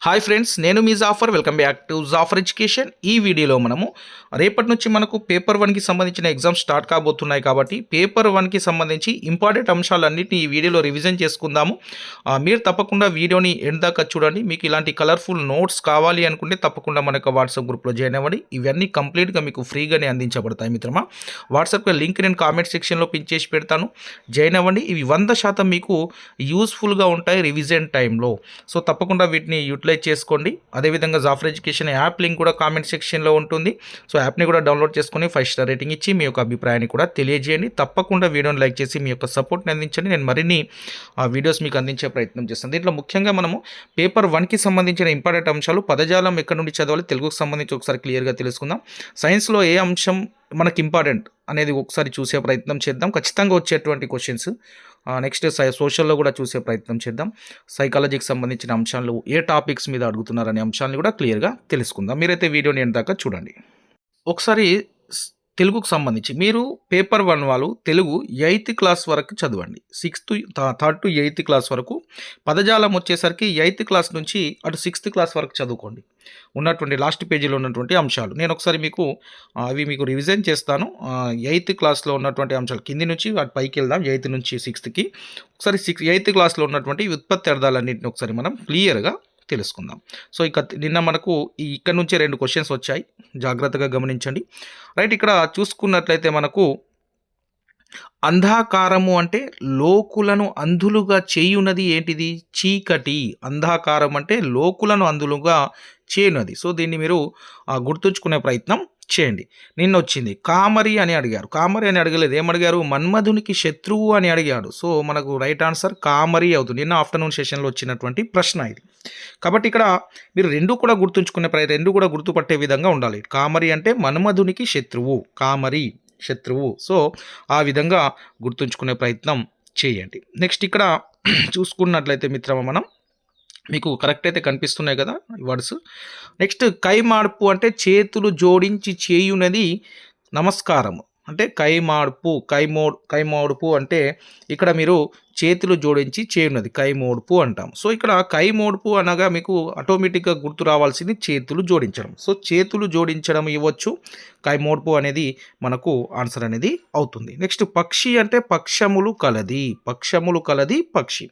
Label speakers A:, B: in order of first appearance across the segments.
A: Hi friends, నేను మీ Jafar. Welcome back to Jafar education. ఈ వీడియోలో మనము రేపటి నుంచి మనకు పేపర్ 1కి సంబంధించిన ఎగ్జామ్స్ స్టార్ట్ కాబోతున్నాయి కాబట్టి పేపర్ 1కి సంబంధించి ఇంపార్టెంట్ అంశాలన్నింటినీ ఈ వీడియోలో రివిజన్ చేసుకుందాము. మీరు తప్పకుండా వీడియోని ఎండ్ దాకా చూడండి. మీకు ఇలాంటి కలర్ఫుల్ నోట్స్ కావాలి అనుకుంటే తప్పకుండా మన యొక్క వాట్సాప్ గ్రూప్లో జాయిన్ అవ్వండి. ఇవన్నీ కంప్లీట్గా మీకు ఫ్రీగానే అందించబడతాయి మిత్రమా. వాట్సాప్ లింక్ నేను కామెంట్ సెక్షన్లో పిన్ చేసి పెడతాను, జాయిన్ అవ్వండి. ఇవి 100% మీకు యూస్ఫుల్గా ఉంటాయి రివిజన్ టైంలో. సో తప్పకుండా వీటిని యూటిలైజ్ చేసుకోండి. అదేవిధంగా జాఫర్ ఎడ్యుకేషన్ యాప్ లింక్ కూడా కామెంట్ సెక్షన్లో ఉంటుంది. సో యాప్ని కూడా డౌన్లోడ్ చేసుకొని 5 స్టార్ రేటింగ్ ఇచ్చి మీ యొక్క అభిప్రాయాన్ని కూడా తెలియజేయండి. తప్పకుండా వీడియోని లైక్ చేసి మీ యొక్క సపోర్ట్ని అందించండి. నేను మరిన్ని వీడియోస్ మీకు అందించే ప్రయత్నం చేస్తాను. దీంట్లో ముఖ్యంగా మనము పేపర్ 1కి సంబంధించిన ఇంపార్టెంట్ అంశాలు, పదజాలం ఎక్కడి నుండి చదవాలి, తెలుగుకు సంబంధించి ఒకసారి క్లియర్గా తెలుసుకుందాం. సైన్స్లో ఏ అంశం మనకి ఇంపార్టెంట్ అనేది ఒకసారి చూసే ప్రయత్నం చేద్దాం. ఖచ్చితంగా వచ్చేటువంటి క్వశ్చన్స్. నెక్స్ట్ సోషల్లో కూడా చూసే ప్రయత్నం చేద్దాం. సైకాలజీకి సంబంధించిన అంశాలు ఏ టాపిక్స్ మీద అడుగుతున్నారనే అంశాలను కూడా క్లియర్గా తెలుసుకుందాం. మీరైతే వీడియోని ఎంత దాకా చూడండి. ఒకసారి తెలుగుకు సంబంధించి మీరు పేపర్ 1 వాళ్ళు తెలుగు 8th క్లాస్ వరకు చదవండి. 3rd to 8th క్లాస్ వరకు. పదజాలం వచ్చేసరికి 8th క్లాస్ నుంచి అటు 6th క్లాస్ వరకు చదువుకోండి. ఉన్నటువంటి లాస్ట్ పేజీలో ఉన్నటువంటి అంశాలు నేను ఒకసారి అవి మీకు రివిజన్ చేస్తాను. 8th క్లాస్లో ఉన్నటువంటి అంశాలు కింది నుంచి అటు పైకి వెళ్దాం. 8th నుంచి 6thకి ఒకసారి 8th క్లాస్లో ఉన్నటువంటి ఉత్పత్తి అర్థాలన్నింటినీ ఒకసారి మనం క్లియర్గా తెలుసుకుందాం. సో నిన్న మనకు ఇక్కడ నుంచే 2 క్వశ్చన్స్ వచ్చాయి, జాగ్రత్తగా గమనించండి. రైట్, ఇక్కడ చూసుకున్నట్లయితే మనకు అంధాకారము అంటే లోకులను అంధులుగా చేయునది ఏంటిది? చీకటి. అంధాకారం అంటే లోకులను అంధులుగా చేయునది. సో దీన్ని మీరు గుర్తుంచుకునే ప్రయత్నం చేయండి. నిన్న వచ్చింది కామరి అని అడిగారు. కామరి అని అడగలేదు, ఏమడిగారు? మన్మధునికి శత్రువు అని అడిగాడు. సో మనకు రైట్ ఆన్సర్ కామరి అవుతుంది. నిన్న ఆఫ్టర్నూన్ సెషన్లో వచ్చినటువంటి ప్రశ్న ఇది. కాబట్టి ఇక్కడ మీరు రెండు కూడా గుర్తుంచుకునే రెండు కూడా గుర్తుపట్టే విధంగా ఉండాలి. కామరి అంటే మన్మధునికి శత్రువు, కామరి శత్రువు. సో ఆ విధంగా గుర్తుంచుకునే ప్రయత్నం చేయండి. నెక్స్ట్ ఇక్కడ చూసుకున్నట్లయితే మిత్రమా, మనం మీకు కరెక్ట్ అయితే కనిపిస్తున్నాయి కదా వర్డ్స్. నెక్స్ట్ కైమాడ్పు అంటే చేతులు జోడించి చేయునది నమస్కారము. అంటే కైమోడ్పు అంటే ఇక్కడ మీరు చేతులు జోడించి చేయునది కైమోడ్పు అంటాం. సో ఇక్కడ కైమోడ్పు అనగా మీకు ఆటోమేటిక్గా గుర్తు రావాల్సింది చేతులు జోడించడం. సో చేతులు జోడించడం ఇవ్వచ్చు. కైమోడ్పు అనేది మనకు ఆన్సర్ అనేది అవుతుంది. నెక్స్ట్ పక్షి అంటే పక్షములు కలది పక్షి.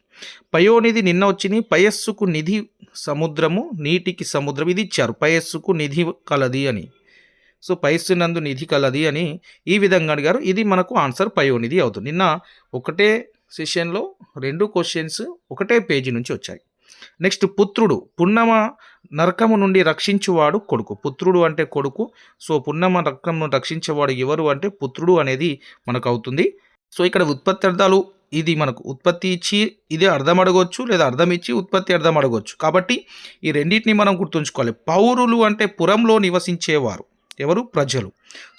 A: పయోనిధి నిన్న వచ్చింది. పయస్సుకు నిధి సముద్రము, నీటికి సముద్రం. ఇది ఇచ్చారు, పయస్సుకు నిధి కలది అని. సో పయస్సునందు నిధి కలది అని ఈ విధంగా అడిగారు. ఇది మనకు ఆన్సర్ పయోనిధి అవుతుంది. నిన్న ఒకటే సెషన్లో 2 క్వశ్చన్స్ ఒకటే పేజీ నుంచి వచ్చాయి. నెక్స్ట్ పుత్రుడు. పున్నమ నరకము నుండి రక్షించువాడు కొడుకు. పుత్రుడు అంటే కొడుకు. సో పున్నమ నరకమును రక్షించేవాడు ఎవరు అంటే పుత్రుడు అనేది మనకు అవుతుంది. సో ఇక్కడ ఉత్పత్తి అర్థాలు, ఇది మనకు ఉత్పత్తి ఇచ్చి ఇదే అర్థం అడగవచ్చు, లేదా అర్థం ఇచ్చి ఉత్పత్తి అర్థం అడగవచ్చు. కాబట్టి ఈ రెండింటిని మనం గుర్తుంచుకోవాలి. పౌరులు అంటే పురంలో నివసించేవారు. ఎవరు? ప్రజలు.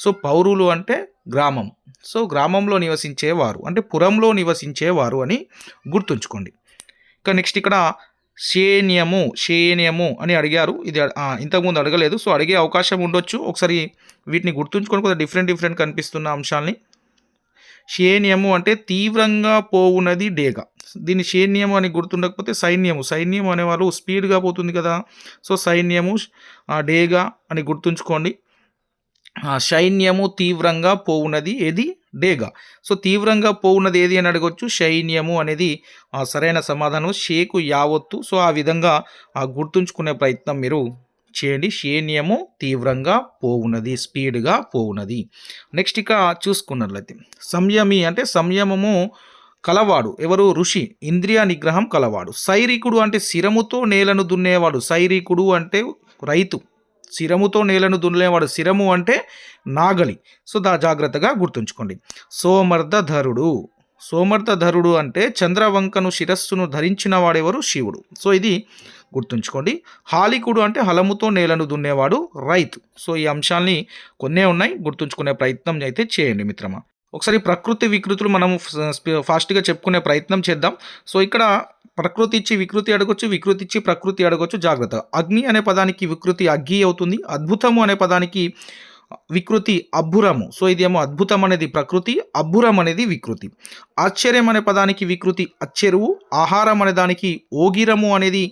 A: సో పౌరులు అంటే గ్రామం. సో గ్రామంలో నివసించేవారు అంటే పురంలో నివసించేవారు అని గుర్తుంచుకోండి. ఇంకా నెక్స్ట్ ఇక్కడ శేన్యము అని అడిగారు. ఇది ఇంతకుముందు అడగలేదు, సో అడిగే అవకాశం ఉండొచ్చు. ఒకసారి వీటిని గుర్తుంచుకొని కొద్దిగా డిఫరెంట్ కనిపిస్తున్న అంశాలని. శేన్యము అంటే తీవ్రంగా పోవునది డేగ. దీన్ని శేన్యము అని గుర్తుండకపోతే సైన్యము అనేవాళ్ళు స్పీడ్గా పోతుంది కదా. సో సైన్యము, డేగ అని గుర్తుంచుకోండి. సైన్యము తీవ్రంగా పోవునది ఏది? డేగ. సో తీవ్రంగా పోవున్నది ఏది అని అడగొచ్చు. సైన్యము అనేది సరైన సమాధానం. షేకు యావత్తు. సో ఆ విధంగా గుర్తుంచుకునే ప్రయత్నం మీరు చేయండి. సైన్యము తీవ్రంగా పోవునది, స్పీడ్గా పోవునది. నెక్స్ట్ ఇక చూసుకున్నట్లయితే సంయమి అంటే సంయమము కలవాడు. ఎవరు? ఋషి. ఇంద్రియ నిగ్రహం కలవాడు. సైరికుడు అంటే శిరముతో నేలను దున్నేవాడు. సైరికుడు అంటే రైతు, శిరముతో నేలను దున్నేవాడు. శిరము అంటే నాగలి. సో జాగ్రత్తగా గుర్తుంచుకోండి. సోమర్ధధరుడు అంటే చంద్రవంకను శిరస్సును ధరించిన వాడెవరు? శివుడు. సో ఇది గుర్తుంచుకోండి. హాలికుడు అంటే హలముతో నేలను దున్నేవాడు, రైతు. సో ఈ అంశాలని కొన్నే ఉన్నాయి, గుర్తుంచుకునే ప్రయత్నం అయితే చేయండి మిత్రమా. ఒకసారి ప్రకృతి వికృతులు మనం ఫాస్ట్గా చెప్పుకునే ప్రయత్నం చేద్దాం. సో ఇక్కడ ప్రకృతి ఇచ్చి వికృతి అడగొచ్చు, వికృతి ఇచ్చి ప్రకృతి అడగొచ్చు. జాగ్రత్త. అగ్ని అనే పదానికి వికృతి అగ్గి అవుతుంది. అద్భుతము అనే పదానికి వికృతి అబ్బురము. సో ఇదేమో అద్భుతం అనేది ప్రకృతి, అబ్బురం అనేది వికృతి. ఆశ్చర్యం అనే పదానికి వికృతి అచ్చెరువు, ఆహారం అనే దానికి ఓగిరము అనేది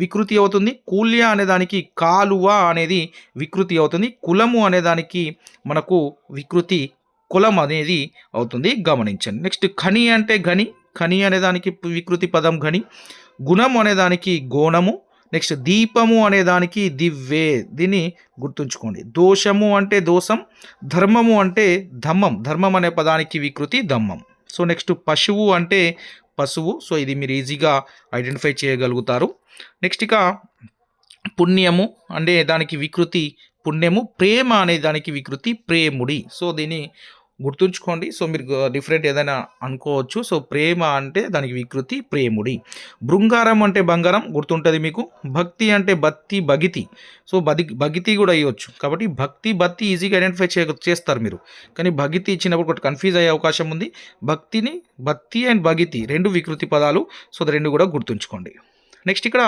A: వికృతి అవుతుంది, కూల్య అనే దానికి కాలువ అనేది వికృతి అవుతుంది, కులము అనే దానికి మనకు వికృతి కులం అనేది అవుతుంది, గమనించండి. నెక్స్ట్ ఖని అంటే ఘని, ఖని అనే దానికి వికృతి పదం ఘని, గుణం అనే దానికి గోణము, నెక్స్ట్ దీపము అనే దానికి దివ్వే, దీన్ని గుర్తుంచుకోండి. దోషము అంటే దోషం, ధర్మము అంటే ధమ్మం, ధర్మం అనే పదానికి వికృతి దమ్మం. సో నెక్స్ట్ పశువు అంటే పశువు, సో ఇది మీరు ఈజీగా ఐడెంటిఫై చేయగలుగుతారు. నెక్స్ట్ ఇక పుణ్యము అంటే దానికి వికృతి పుణ్యము, ప్రేమ అనే దానికి వికృతి ప్రేముడి. సో దీన్ని గుర్తుంచుకోండి. సో మీరు డిఫరెంట్ ఏదైనా అనుకోవచ్చు. సో ప్రేమ అంటే దానికి వికృతి ప్రేముడి. బృంగారం అంటే బంగారం గుర్తుంటుంది మీకు. భక్తి అంటే బత్తి బగితి, సో బగితి కూడా అయ్యొచ్చు. కాబట్టి భక్తి బత్తి ఈజీగా ఐడెంటిఫై చేస్తారు మీరు, కానీ భగితి ఇచ్చినప్పుడు ఒకటి కన్ఫ్యూజ్ అయ్యే అవకాశం ఉంది. భక్తిని బత్తి అండ్ బగితి రెండు వికృతి పదాలు, సో అది రెండు కూడా గుర్తుంచుకోండి. నెక్స్ట్ ఇక్కడ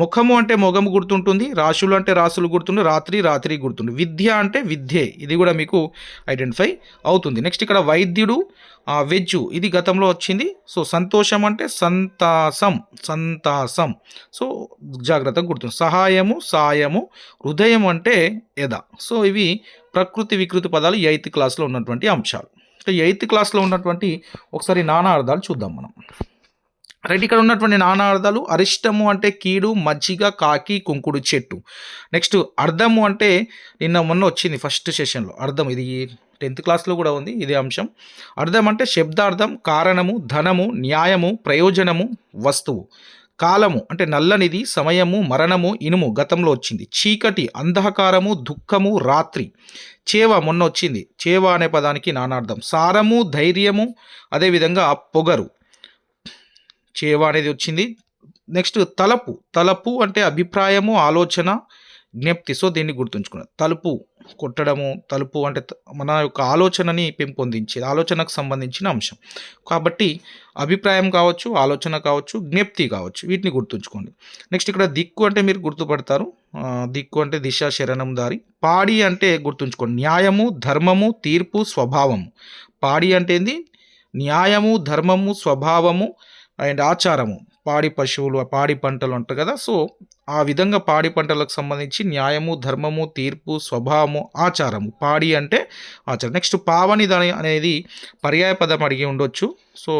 A: ముఖము అంటే మొగము గుర్తుంటుంది, రాశులు అంటే రాసులు గుర్తుండు, రాత్రి రాత్రి గుర్తుండు, విద్య అంటే విద్యే, ఇది కూడా మీకు ఐడెంటిఫై అవుతుంది. నెక్స్ట్ ఇక్కడ వైద్యుడు వెజ్జు, ఇది గతంలో వచ్చింది. సో సంతోషం అంటే సంతాసం, సంతాసం, సో జాగ్రత్తగా గుర్తుంది. సహాయము సాయము, హృదయం అంటే ఎద. సో ఇవి ప్రకృతి వికృతి పదాలు 8th క్లాస్లో ఉన్నటువంటి అంశాలు. 8th క్లాస్లో ఉన్నటువంటి ఒకసారి నానా అర్థాలు చూద్దాం మనం. రైట్, ఇక్కడ ఉన్నటువంటి నానా అర్థాలు. అరిష్టము అంటే కీడు, మజ్జిగ, కాకి, కుంకుడు చెట్టు. నెక్స్ట్ అర్థము అంటే మొన్న వచ్చింది ఫస్ట్ సెషన్లో అర్థం, ఇది 10th క్లాస్లో కూడా ఉంది ఇదే అంశం. అర్థం అంటే శబ్దార్థం, కారణము, ధనము, న్యాయము, ప్రయోజనము, వస్తువు. కాలము అంటే నల్లనిది, సమయము, మరణము, ఇనుము గతంలో వచ్చింది. చీకటి అంధకారము, దుఃఖము, రాత్రి. చేవ మొన్న వచ్చింది, చేవ అనే పదానికి నానార్థం. సారము, ధైర్యము, అదేవిధంగా పొగరు, చేవ అనేది వచ్చింది. నెక్స్ట్ తలపు, తలపు అంటే అభిప్రాయము, ఆలోచన, జ్ఞప్తి. సో దీన్ని గుర్తుంచుకున్నాను. తలుపు కొట్టడము, తలుపు అంటే మన యొక్క ఆలోచనని పెంపొందించేది, ఆలోచనకు సంబంధించిన అంశం. కాబట్టి అభిప్రాయం కావచ్చు, ఆలోచన కావచ్చు, జ్ఞప్తి కావచ్చు, వీటిని గుర్తుంచుకోండి. నెక్స్ట్ ఇక్కడ దిక్కు అంటే మీరు గుర్తుపడతారు, దిక్కు అంటే దిశ, శరణం, దారి. పాడి అంటే గుర్తుంచుకోండి, న్యాయము, ధర్మము, తీర్పు, స్వభావము. పాడి అంటే ఏంది? న్యాయము, ధర్మము, స్వభావము అండ్ ఆచారము. పాడి పశువులు, పాడి పంటలు అంటారు కదా, సో ఆ విధంగా పాడి పంటలకు సంబంధించి న్యాయము, ధర్మము, తీర్పు, స్వభావము, ఆచారము. పాడి అంటే ఆచారం. నెక్స్ట్ పావని దాని అనేది పర్యాయ పదం అడిగి ఉండొచ్చు, సో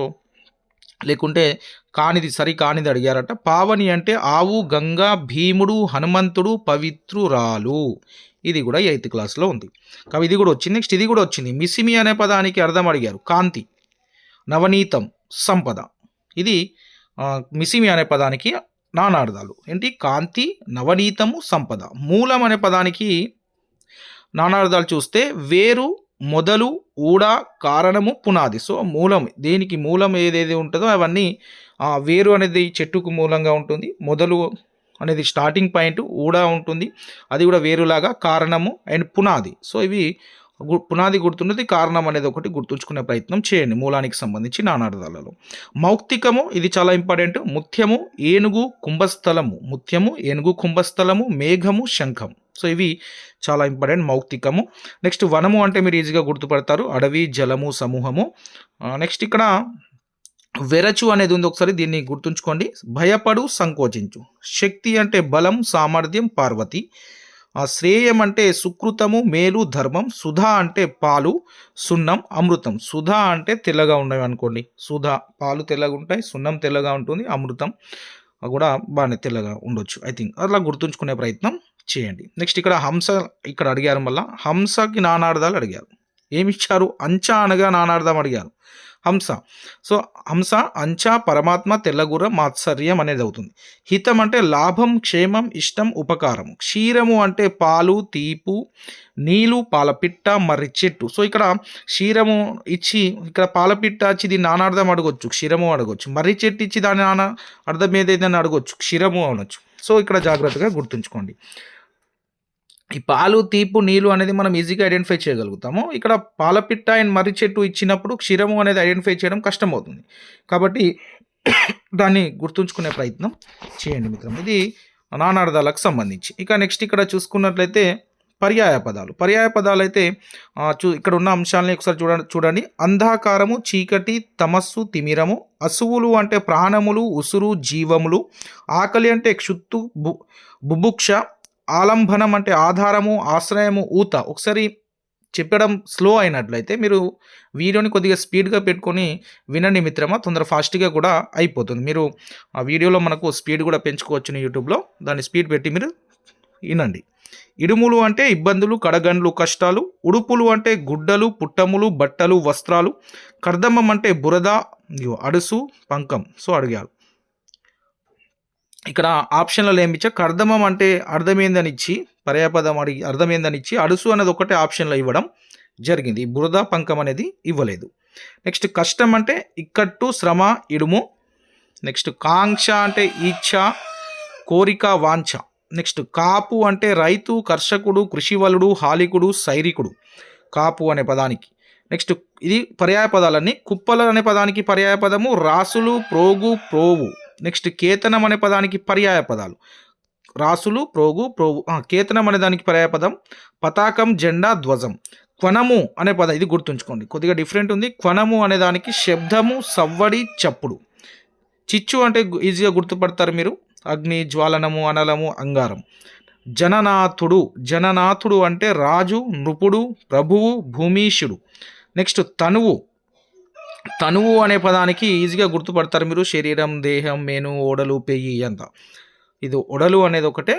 A: లేకుంటే కానిది, సరి కానిది అడిగారట. పావని అంటే ఆవు, గంగా, భీముడు, హనుమంతుడు, పవిత్రురాలు. ఇది కూడా 8th క్లాస్లో ఉంది, కాబట్టి ఇది కూడా వచ్చింది. నెక్స్ట్ ఇది కూడా వచ్చింది. మిసిమి అనే పదానికి అర్థం అడిగారు. కాంతి, నవనీతం, సంపద. ఇది మిసిమి అనే పదానికి నానార్థాలు ఏంటి? కాంతి, నవనీతము, సంపద. మూలం అనే పదానికి నానార్థాలు చూస్తే వేరు, మొదలు, ఊడ, కారణము, పునాది. సో మూలం, దేనికి మూలం ఏదేది ఉంటుందో అవన్నీ, వేరు అనేది చెట్టుకు మూలంగా ఉంటుంది, మొదలు అనేది స్టార్టింగ్ పాయింట్, ఊడ ఉంటుంది, అది కూడా వేరులాగా, కారణము అండ్ పునాది. సో ఇవి పునాది గుర్తున్నది, కారణం అనేది ఒకటి గుర్తుంచుకునే ప్రయత్నం చేయండి మూలానికి సంబంధించి నానార్థాలలో. మౌక్తికము, ఇది చాలా ఇంపార్టెంట్. ముత్యము, ఏనుగు, కుంభస్థలము. ముత్యము, ఏనుగు, కుంభస్థలము, మేఘము, శంఖం. సో ఇవి చాలా ఇంపార్టెంట్, మౌక్తికము. నెక్స్ట్ వనము అంటే మీరు ఈజీగా గుర్తుపడతారు, అడవి, జలము, సమూహము. నెక్స్ట్ ఇక్కడ వెరచు అనేది ఉంది, ఒకసారి దీన్ని గుర్తుంచుకోండి. భయపడు, సంకోచించు. శక్తి అంటే బలం, సామర్థ్యం, పార్వతి. శ్రేయం అంటే సుకృతము, మేలు, ధర్మం. సుధా అంటే పాలు, సున్నం, అమృతం. సుధా అంటే తెల్లగా ఉండవు అనుకోండి, సుధా పాలు తెల్లగా ఉంటాయి, సున్నం తెల్లగా ఉంటుంది, అమృతం కూడా బాగానే తెల్లగా ఉండొచ్చు. ఐ థింక్ అట్లా గుర్తుంచుకునే ప్రయత్నం చేయండి. నెక్స్ట్ ఇక్కడ హంస, ఇక్కడ అడిగారు, మళ్ళీ హంసకి నానార్థాలు అడిగారు. ఏమి ఇచ్చారు? అంచ అనగా నానార్థం అడిగారు. హంస, సో హంస, అంచ, పరమాత్మ, తెల్లగుర్రం, మాత్సర్యం అనేది అవుతుంది. హితం అంటే లాభం, క్షేమం, ఇష్టం, ఉపకారం. క్షీరము అంటే పాలు, తీపు, నీళ్ళు, పాలపిట్ట, మర్రి చెట్టు. సో ఇక్కడ క్షీరము ఇచ్చి ఇక్కడ పాలపిట్ట ఇచ్చి దీన్ని నానార్థం అడగొచ్చు, క్షీరము అడగొచ్చు. మర్రి చెట్టు ఇచ్చి దాని అర్థం ఏదైతే అడగొచ్చు, క్షీరము అనొచ్చు. సో ఇక్కడ జాగ్రత్తగా గుర్తుంచుకోండి. ఈ పాలు, తీపు, నీళ్ళు అనేది మనం ఈజీగా ఐడెంటిఫై చేయగలుగుతాము. ఇక్కడ పాలపిట్ట అండ్ మర్రి చెట్టు ఇచ్చినప్పుడు క్షీరము అనేది ఐడెంటిఫై చేయడం కష్టమవుతుంది, కాబట్టి దాన్ని గుర్తుంచుకునే ప్రయత్నం చేయండి మిత్రం. ఇది నానార్థాలకు సంబంధించి. ఇక నెక్స్ట్ ఇక్కడ చూసుకున్నట్లయితే పర్యాయ పదాలు అయితే ఇక్కడ ఉన్న అంశాలని ఒకసారి చూడండి. అంధాకారము, చీకటి, తమస్సు, తిమిరము. అసువులు అంటే ప్రాణములు, ఉసురు, జీవములు. ఆకలి అంటే క్షుత్తు, బుభుక్ష. ఆలంబనం అంటే ఆధారము, ఆశ్రయము, ఊత. ఒకసారి చెప్పడం స్లో అయినట్లయితే మీరు వీడియోని కొద్దిగా స్పీడ్గా పెట్టుకొని వినండి మిత్రమా, ఫాస్ట్గా కూడా అయిపోతుంది. మీరు ఆ వీడియోలో మనకు స్పీడ్ కూడా పెంచుకోవచ్చు యూట్యూబ్లో. దాన్ని స్పీడ్ పెట్టి మీరు వినండి. ఇడుములు అంటే ఇబ్బందులు, కడగండ్లు, కష్టాలు. ఉడుపులు అంటే గుడ్డలు, పుట్టములు, బట్టలు, వస్త్రాలు. కర్దమం అంటే బురద, అడుసు, పంకం. సో అడిగారు ఇక్కడ ఆప్షన్లలో ఏమిచ్చా, కర్దమం అంటే అర్థమైందని ఇచ్చి పర్యాపదం అడిగి అర్థమైందని ఇచ్చి అడుసు అనేది ఒకటే ఆప్షన్లో ఇవ్వడం జరిగింది. బురద, పంకం అనేది ఇవ్వలేదు. నెక్స్ట్ కష్టం అంటే ఇక్కట్టు, శ్రమ, ఇడుము. నెక్స్ట్ కాంక్ష అంటే ఇచ్ఛ, కోరిక, వాంఛ. నెక్స్ట్ కాపు అంటే రైతు, కర్షకుడు, కృషివలుడు, హాలికుడు, సైరికుడు. కాపు అనే పదానికి. నెక్స్ట్ ఇది పర్యాయ పదాలన్నీ. కుప్పలు అనే పదానికి పర్యాయ పదము రాసులు, ప్రోగు, ప్రోవు. నెక్స్ట్ కేతనం అనే పదానికి పర్యాయ పదాలు రాసులు, ప్రోగు, ప్రోవు. కేతనం అనే దానికి పర్యాయ పదం పతాకం, జెండా, ధ్వజం. క్వనము అనే పదం, ఇది గుర్తుంచుకోండి, కొద్దిగా డిఫరెంట్ ఉంది. క్వనము అనే దానికి శబ్దము, సవ్వడి, చప్పుడు. చిచ్చు అంటే ఈజీగా గుర్తుపడతారు మీరు, అగ్ని, జ్వాలనము, అనలము, అంగారం. జననాథుడు అంటే రాజు, నృపుడు, ప్రభువు, భూమీషుడు. నెక్స్ట్ తనువు అనే పదానికి ఈజీగా గుర్తుపడతారు మీరు, శరీరం, దేహం, మేను, ఓడలు, పెయ్యి అంతా. ఇది ఒడలు అనేది ఒకటే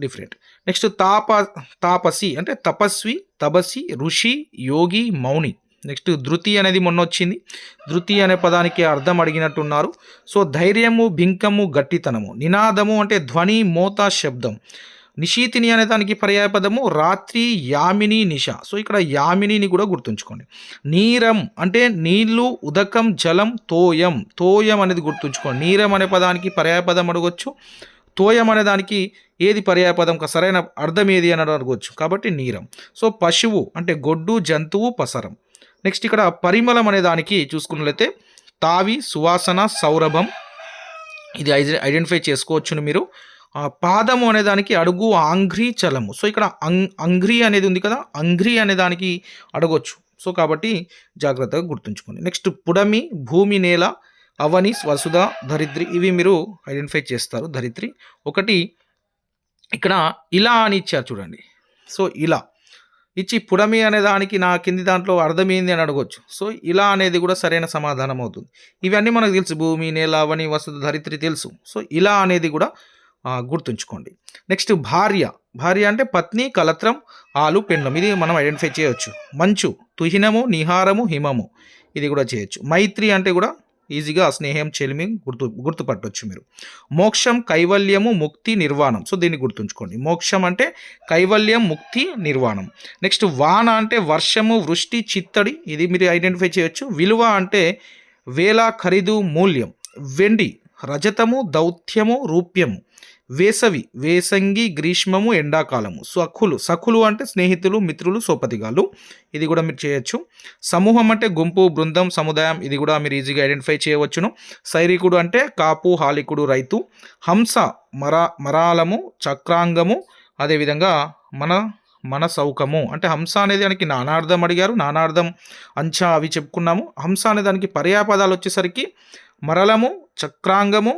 A: డిఫరెంట్. నెక్స్ట్ తాపసి అంటే తపస్వి, తపసి, ఋషి, యోగి, మౌని. నెక్స్ట్ ధృతి అనేది మొన్న వచ్చింది. ధృతి అనే పదానికి అర్థం అడిగినట్టున్నారు. సో ధైర్యము, బింకము, గట్టితనము. నినాదము అంటే ధ్వని, మోత, శబ్దం. నిశీతిని అనే దానికి పర్యాయ పదము రాత్రి, యామిని, నిశ. సో ఇక్కడ యామినిని కూడా గుర్తుంచుకోండి. నీరం అంటే నీళ్లు, ఉదకం, జలం, తోయం అనేది గుర్తుంచుకోండి. నీరం అనే పదానికి పర్యాయ పదం అడగొచ్చు. తోయం అనే దానికి ఏది పర్యాయ పదం, సరైన అర్థం ఏది అని అడగవచ్చు, కాబట్టి నీరం. సో పశువు అంటే గొడ్డు, జంతువు, పసరం. నెక్స్ట్ ఇక్కడ పరిమళం అనే దానికి చూసుకున్నట్లయితే తావి, సువాసన, సౌరభం. ఇది ఐడెంటిఫై చేసుకోవచ్చును మీరు. పాదము అనే దానికి అడుగు, ఆంఘ్రి, చలము. సో ఇక్కడ అంఘ్రి అనేది ఉంది కదా, అంఘ్రి అనే దానికి అడగొచ్చు. సో కాబట్టి జాగ్రత్తగా గుర్తుంచుకోండి. నెక్స్ట్ పుడమి, భూమి, నేల, అవని, వసుధ, ధరిత్రి. ఇవి మీరు ఐడెంటిఫై చేస్తారు. ధరిత్రి ఒకటి. ఇక్కడ ఇలా అని ఇచ్చారు చూడండి. సో ఇలా ఇచ్చి పుడమి అనే దానికి నా కింది దాంట్లో అర్థమైంది అని అడగొచ్చు. సో ఇలా అనేది కూడా సరైన సమాధానం అవుతుంది. ఇవన్నీ మనకు తెలుసు, భూమి, నేల, అవని, వసుధ, ధరిత్రి తెలుసు. సో ఇలా అనేది కూడా గుర్తుంచుకోండి. నెక్స్ట్ భార్య అంటే పత్ని, కలత్రం, ఆలు, పెండ్లం. ఇది మనం ఐడెంటిఫై చేయవచ్చు. మంచు, తుహినము, నిహారము, హిమము. ఇది కూడా చేయొచ్చు. మైత్రి అంటే కూడా ఈజీగా స్నేహం, చెలిమి గుర్తుపట్టవచ్చు మీరు. మోక్షం, కైవల్యము, ముక్తి, నిర్వాణం. సో దీన్ని గుర్తుంచుకోండి. మోక్షం అంటే కైవల్యం, ముక్తి, నిర్వాణం. నెక్స్ట్ వాన అంటే వర్షము, వృష్టి, చిత్తడి. ఇది మీరు ఐడెంటిఫై చేయొచ్చు. విలువ అంటే వేల, ఖరీదు, మూల్యం. వెండి, రజతము, దౌత్యము, రూప్యము. వేసంగి, గ్రీష్మము, ఎండాకాలము. సఖులు అంటే స్నేహితులు, మిత్రులు, సోపతిగాళ్ళు. ఇది కూడా మీరు చేయొచ్చు. సమూహం అంటే గుంపు, బృందం, సముదాయం. ఇది కూడా మీరు ఈజీగా ఐడెంటిఫై చేయవచ్చును. సైరికుడు అంటే కాపు, హాలికుడు, రైతు. హంస, మరాలము, చక్రాంగము. అదేవిధంగా మన సౌకము అంటే హంస అనే దానికి నానార్థం అడిగారు. నానార్థం, అంచా అవి చెప్పుకున్నాము. హంస అనే దానికి పర్యాపదాలు వచ్చేసరికి మరలము, చక్రాంగము,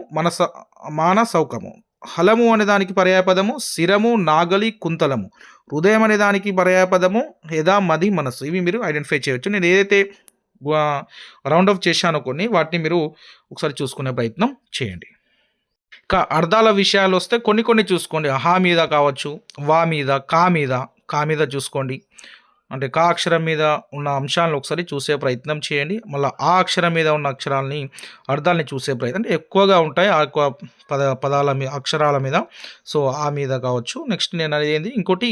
A: మాన సౌకము. హలము అనే దానికి పర్యాయపదము శిరము, నాగలి, కుంతలము. హృదయం అనే దానికి పర్యాయపదము యథా, మది, మనస్సు. ఇవి మీరు ఐడెంటిఫై చేయవచ్చు. నేను ఏదైతే రౌండ్ ఆఫ్ చేశానో కొన్ని వాటిని మీరు ఒకసారి చూసుకునే ప్రయత్నం చేయండి. ఇంకా అర్థాల విషయాలు వస్తే కొన్ని చూసుకోండి. హా మీద కావచ్చు, వా మీద, కా మీద చూసుకోండి. అంటే కా అక్షరం మీద ఉన్న అంశాలను ఒకసారి చూసే ప్రయత్నం చేయండి. మళ్ళీ ఆ అక్షరం మీద ఉన్న అర్థాలని చూసే ప్రయత్నం, అంటే ఎక్కువగా ఉంటాయి ఆ ఎక్కువ పదాల మీద, అక్షరాల మీద. సో ఆ మీద కావచ్చు. నెక్స్ట్ నేను అనేది ఇంకోటి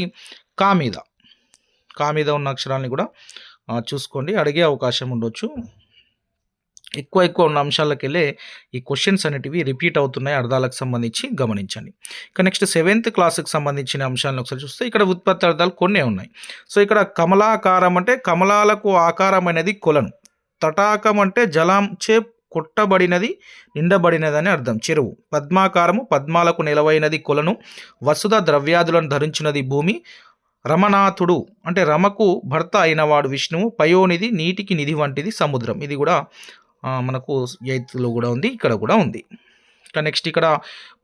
A: కా మీద ఉన్న అక్షరాలని కూడా చూసుకోండి, అడిగే అవకాశం ఉండొచ్చు. ఎక్కువ ఉన్న అంశాలకు వెళ్ళే ఈ క్వశ్చన్స్ అనేటివి రిపీట్ అవుతున్నాయి అర్థాలకు సంబంధించి గమనించండి. ఇక నెక్స్ట్ 7th క్లాస్కి సంబంధించిన అంశాలను ఒకసారి చూస్తే ఇక్కడ ఉత్పత్తి అర్థాలు కొన్నే ఉన్నాయి. సో ఇక్కడ కమలాకారం అంటే కమలాలకు ఆకారమైనది కొలను. తటాకం అంటే జలంచే కొట్టబడినది, నిండబడినది అని అర్థం, చెరువు. పద్మాకారము పద్మాలకు నిలవైనది కొలను. వసుధ ద్రవ్యాదులను ధరించినది భూమి. రమనాథుడు అంటే రమకు భర్త అయినవాడు విష్ణువు. పయోనిధి నీటికి నిధి వంటిది సముద్రం. ఇది కూడా మనకు ఎయిత్లో కూడా ఉంది, ఇక్కడ కూడా ఉంది. ఇక నెక్స్ట్ ఇక్కడ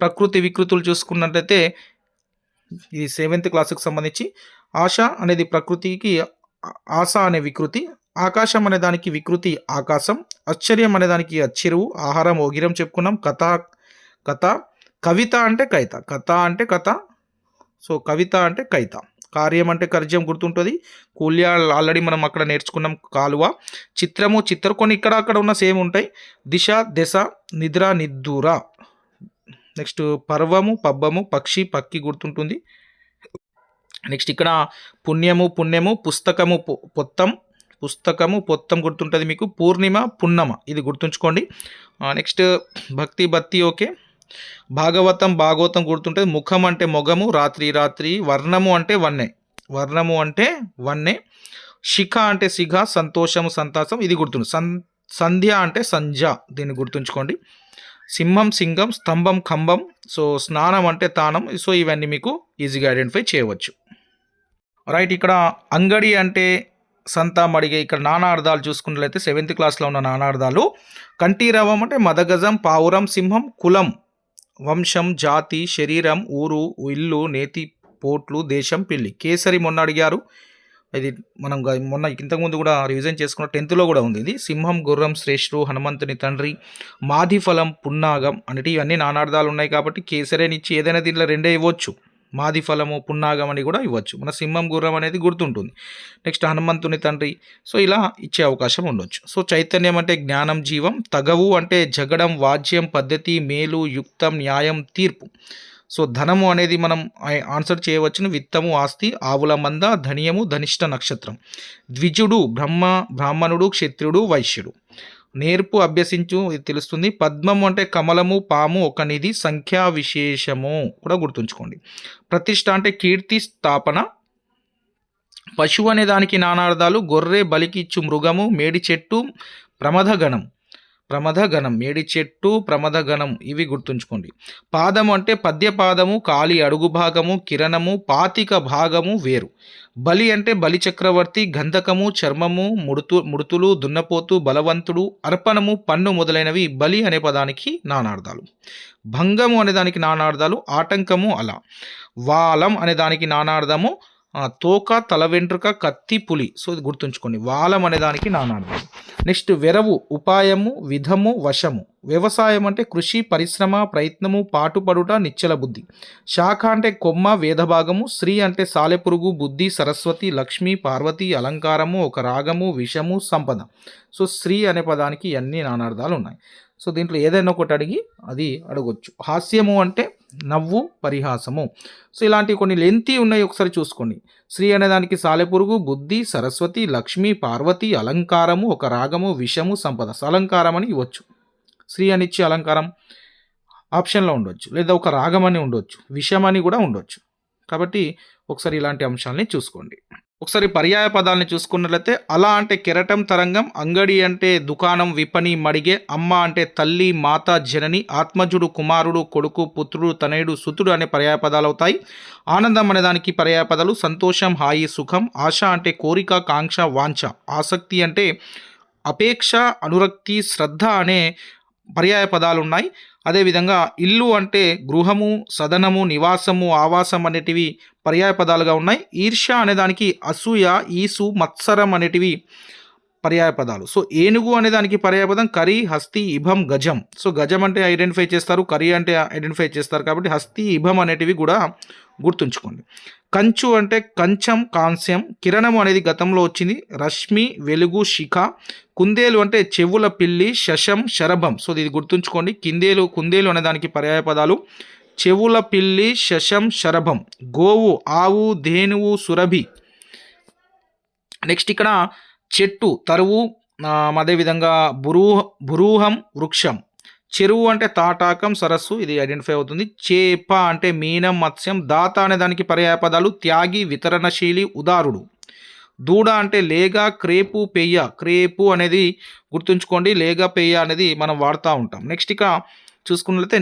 A: ప్రకృతి వికృతులు చూసుకున్నట్లయితే ఇది 7th క్లాస్కి సంబంధించి ఆశ అనేది ప్రకృతికి ఆశ అనే వికృతి, ఆకాశం అనే దానికి వికృతి ఆకాశం, ఆశ్చర్యం అనే దానికి అచ్చిరువు, ఆహారం ఓగిరం చెప్పుకున్నాం, కథ, కవిత అంటే కైత, కథ అంటే కథ, సో కవిత అంటే కైత, కార్యం అంటే కర్జ్యం గుర్తుంటుంది, కూల్య ఆల్రెడీ మనం అక్కడ నేర్చుకున్నాం, కాలువ, చిత్రము చిత్ర కొన్ని ఇక్కడ అక్కడ ఉన్న సేమ్ ఉంటాయి, దిశ దశ, నిద్ర నిద్దూర, నెక్స్ట్ పర్వము పబ్బము, పక్షి పక్కి గుర్తుంటుంది. నెక్స్ట్ ఇక్కడ పుణ్యము పుస్తకము పొత్తం గుర్తుంటుంది మీకు, పూర్ణిమ పున్నమ ఇది గుర్తుంచుకోండి. నెక్స్ట్ భక్తి బత్తి ఓకే, భాగవతం గుర్తుంటుంది, ముఖం అంటే మొగము, రాత్రి, వర్ణము అంటే వన్నె, శిఖ అంటే సిఘ, సంతోషము సంతాసం ఇది గుర్తుంది, సంధ్య అంటే సంధ్య దీన్ని గుర్తుంచుకోండి, సింహం సింగం, స్తంభం కంబం, సో స్నానం అంటే తానం, సో ఇవన్నీ మీకు ఈజీగా ఐడెంటిఫై చేయవచ్చు. రైట్, ఇక్కడ అంగడి అంటే సంత మడిగే, ఇక్కడ నానార్థాలు చూసుకున్నట్లయితే 7th క్లాస్లో ఉన్న నానార్థాలు, కంఠీరవం అంటే మదగజం, పావురం సింహం, కులం వంశం, జాతి, శరీరం, ఊరు, ఇల్లు, నేతి, పోట్లు, దేశం, పిల్లి. కేసరి మొన్న అడిగారు, ఇది మనం మొన్న ఇంతకుముందు కూడా రివిజన్ చేసుకున్న 10th కూడా ఉంది. ఇది సింహం, గుర్రం, శ్రేష్ఠుడు, హనుమంతుని తండ్రి, మాదిఫలం, పున్నాగం అనేటివి ఇవన్నీ నానార్థాలు ఉన్నాయి కాబట్టి కేసరినిచ్చి ఏదైనా దీంట్లో రెండే ఇవ్వచ్చు, మాది ఫలము పున్నాగం అని కూడా ఇవ్వచ్చు. మన సింహం గుర్రం అనేది గుర్తుంటుంది. నెక్స్ట్ హనుమంతుని తండ్రి, సో ఇలా ఇచ్చే అవకాశం ఉండొచ్చు. సో చైతన్యం అంటే జ్ఞానం జీవం, తగవు అంటే జగడం వాజ్యం పద్ధతి మేలు యుక్తం న్యాయం తీర్పు. సో ధనము అనేది మనం ఆన్సర్ చేయవచ్చును, విత్తము ఆస్తి, ఆవుల మంద, ధనియము ధనిష్ట నక్షత్రం, ద్విజుడు బ్రాహ్మణుడు, క్షత్రుడు, వైశ్యుడు, నేర్పు అభ్యసించు ఇది తెలుస్తుంది, పద్మము అంటే కమలము, పాము ఒక నిధి, సంఖ్యా విశేషము కూడా గుర్తుంచుకోండి, ప్రతిష్ట అంటే కీర్తి స్థాపన, పశువు అనే దానికి నానార్థాలు, గొర్రె బలికి ఇచ్చు మృగము, మేడి చెట్టు, ప్రమథగణం, మేడి చెట్టు, ప్రమథగణం ఇవి గుర్తుంచుకోండి, పాదము అంటే పద్యపాదము, కాలి అడుగు భాగము, కిరణము, పాతిక భాగము వేరు, బలి అంటే బలి చక్రవర్తి, గంధకము, చర్మము, ముడుతులు, దున్నపోతు, బలవంతుడు, అర్పణము, పన్ను మొదలైనవి బలి అనే పదానికి నానార్థాలు. భంగము అనే దానికి నానార్థాలు, ఆటంకము అలా, వాలం అనే దానికి నానార్థము తోక, తల వెంట్రుక, కత్తి, పులి, సో ఇది గుర్తుంచుకోండి, వాలం అనే దానికి నానార్థం. నెక్స్ట్ వెరవు, ఉపాయము, విధము, వశము, వ్యవసాయం అంటే కృషి, పరిశ్రమ, ప్రయత్నము, పాటుపడుట, నిశ్చల బుద్ధి, శాఖ అంటే కొమ్మ, వేదభాగము, శ్రీ అంటే సాలెపురుగు, బుద్ధి, సరస్వతి, లక్ష్మి, పార్వతి, అలంకారము, ఒక రాగము, విషము, సంపద. సో శ్రీ అనే పదానికి అన్ని నానార్థాలు ఉన్నాయి. సో దీంట్లో ఏదైనా ఒకటి అడిగి అది అడగొచ్చు. హాస్యము అంటే నవ్వు, పరిహాసము. సో ఇలాంటివి కొన్ని లెంతీ ఉన్నాయి, ఒకసారి చూసుకోండి. శ్రీ అనే దానికి సాలెపురుగు, బుద్ధి, సరస్వతి, లక్ష్మి, పార్వతి, అలంకారము, ఒక రాగము, విషము, సంపద. అలంకారం అని ఇవ్వచ్చు, శ్రీ అని ఇచ్చి అలంకారం ఆప్షన్లో ఉండొచ్చు, లేదా ఒక రాగం అని ఉండొచ్చు, విషం అని కూడా ఉండొచ్చు. కాబట్టి ఒకసారి ఇలాంటి అంశాలని చూసుకోండి. ఒకసారి పర్యాయ పదాలని చూసుకున్నట్లయితే అలా అంటే కెరటం, తరంగం, అంగడి అంటే దుకాణం, విపణి, మడిగే, అమ్మ అంటే తల్లి, మాత, జనని, ఆత్మజుడు, కుమారుడు, కొడుకు, పుత్రుడు, తనయుడు, సుతుడు అనే పర్యాయ పదాలు అవుతాయి. ఆనందం అనే దానికి పర్యాయ పదాలు సంతోషం, హాయి, సుఖం. ఆశ అంటే కోరిక, కాంక్ష, వాంఛ. ఆసక్తి అంటే అపేక్ష, అనురక్తి, శ్రద్ధ అనే పర్యాయ పదాలు ఉన్నాయి. అదేవిధంగా ఇల్లు అంటే గృహము, సదనము, నివాసము, ఆవాసం అనేటివి పర్యాయ పదాలుగా ఉన్నాయి. ఈర్ష్య అనే దానికి అసూయ, ఈసు, మత్సరం అనేటివి పర్యాయ పదాలు. సో ఏనుగు అనే దానికి పర్యాయ పదం కరి, హస్తి, ఇభం, గజం. సో గజం అంటే ఐడెంటిఫై చేస్తారు, కరి అంటే ఐడెంటిఫై చేస్తారు, కాబట్టి హస్తి, ఇభం అనేటివి కూడా గుర్తుంచుకోండి. కంచు అంటే కంచం, కాంస్యం. కిరణము అనేది గతంలో వచ్చింది, రశ్మి, వెలుగు, శిఖ. కుందేలు అంటే చెవుల పిల్లి, శశం, శరభం. సో ఇది గుర్తుంచుకోండి, కుందేలు అనే దానికి పర్యాయ పదాలు చెవుల పిల్లి, శశం, శరభం. గోవు, ఆవు, ధేనువు, సురభి. నెక్స్ట్ ఇక్కడ చెట్టు, తరువు, అదేవిధంగా బురూహం, వృక్షం. చెరువు అంటే తాటాకం, సరస్సు, ఇది ఐడెంటిఫై అవుతుంది. చేప అంటే మీనం, మత్స్యం. దాత అనే దానికి పర్యాయ పదాలు త్యాగి, వితరణశీలి, ఉదారుడు. దూడ అంటే లేగ, క్రేపు, పెయ్య. క్రేపు అనేది గుర్తుంచుకోండి, లేగ, పెయ్య అనేది మనం వాడుతూ ఉంటాం. నెక్స్ట్ ఇక చూసుకున్నట్లయితే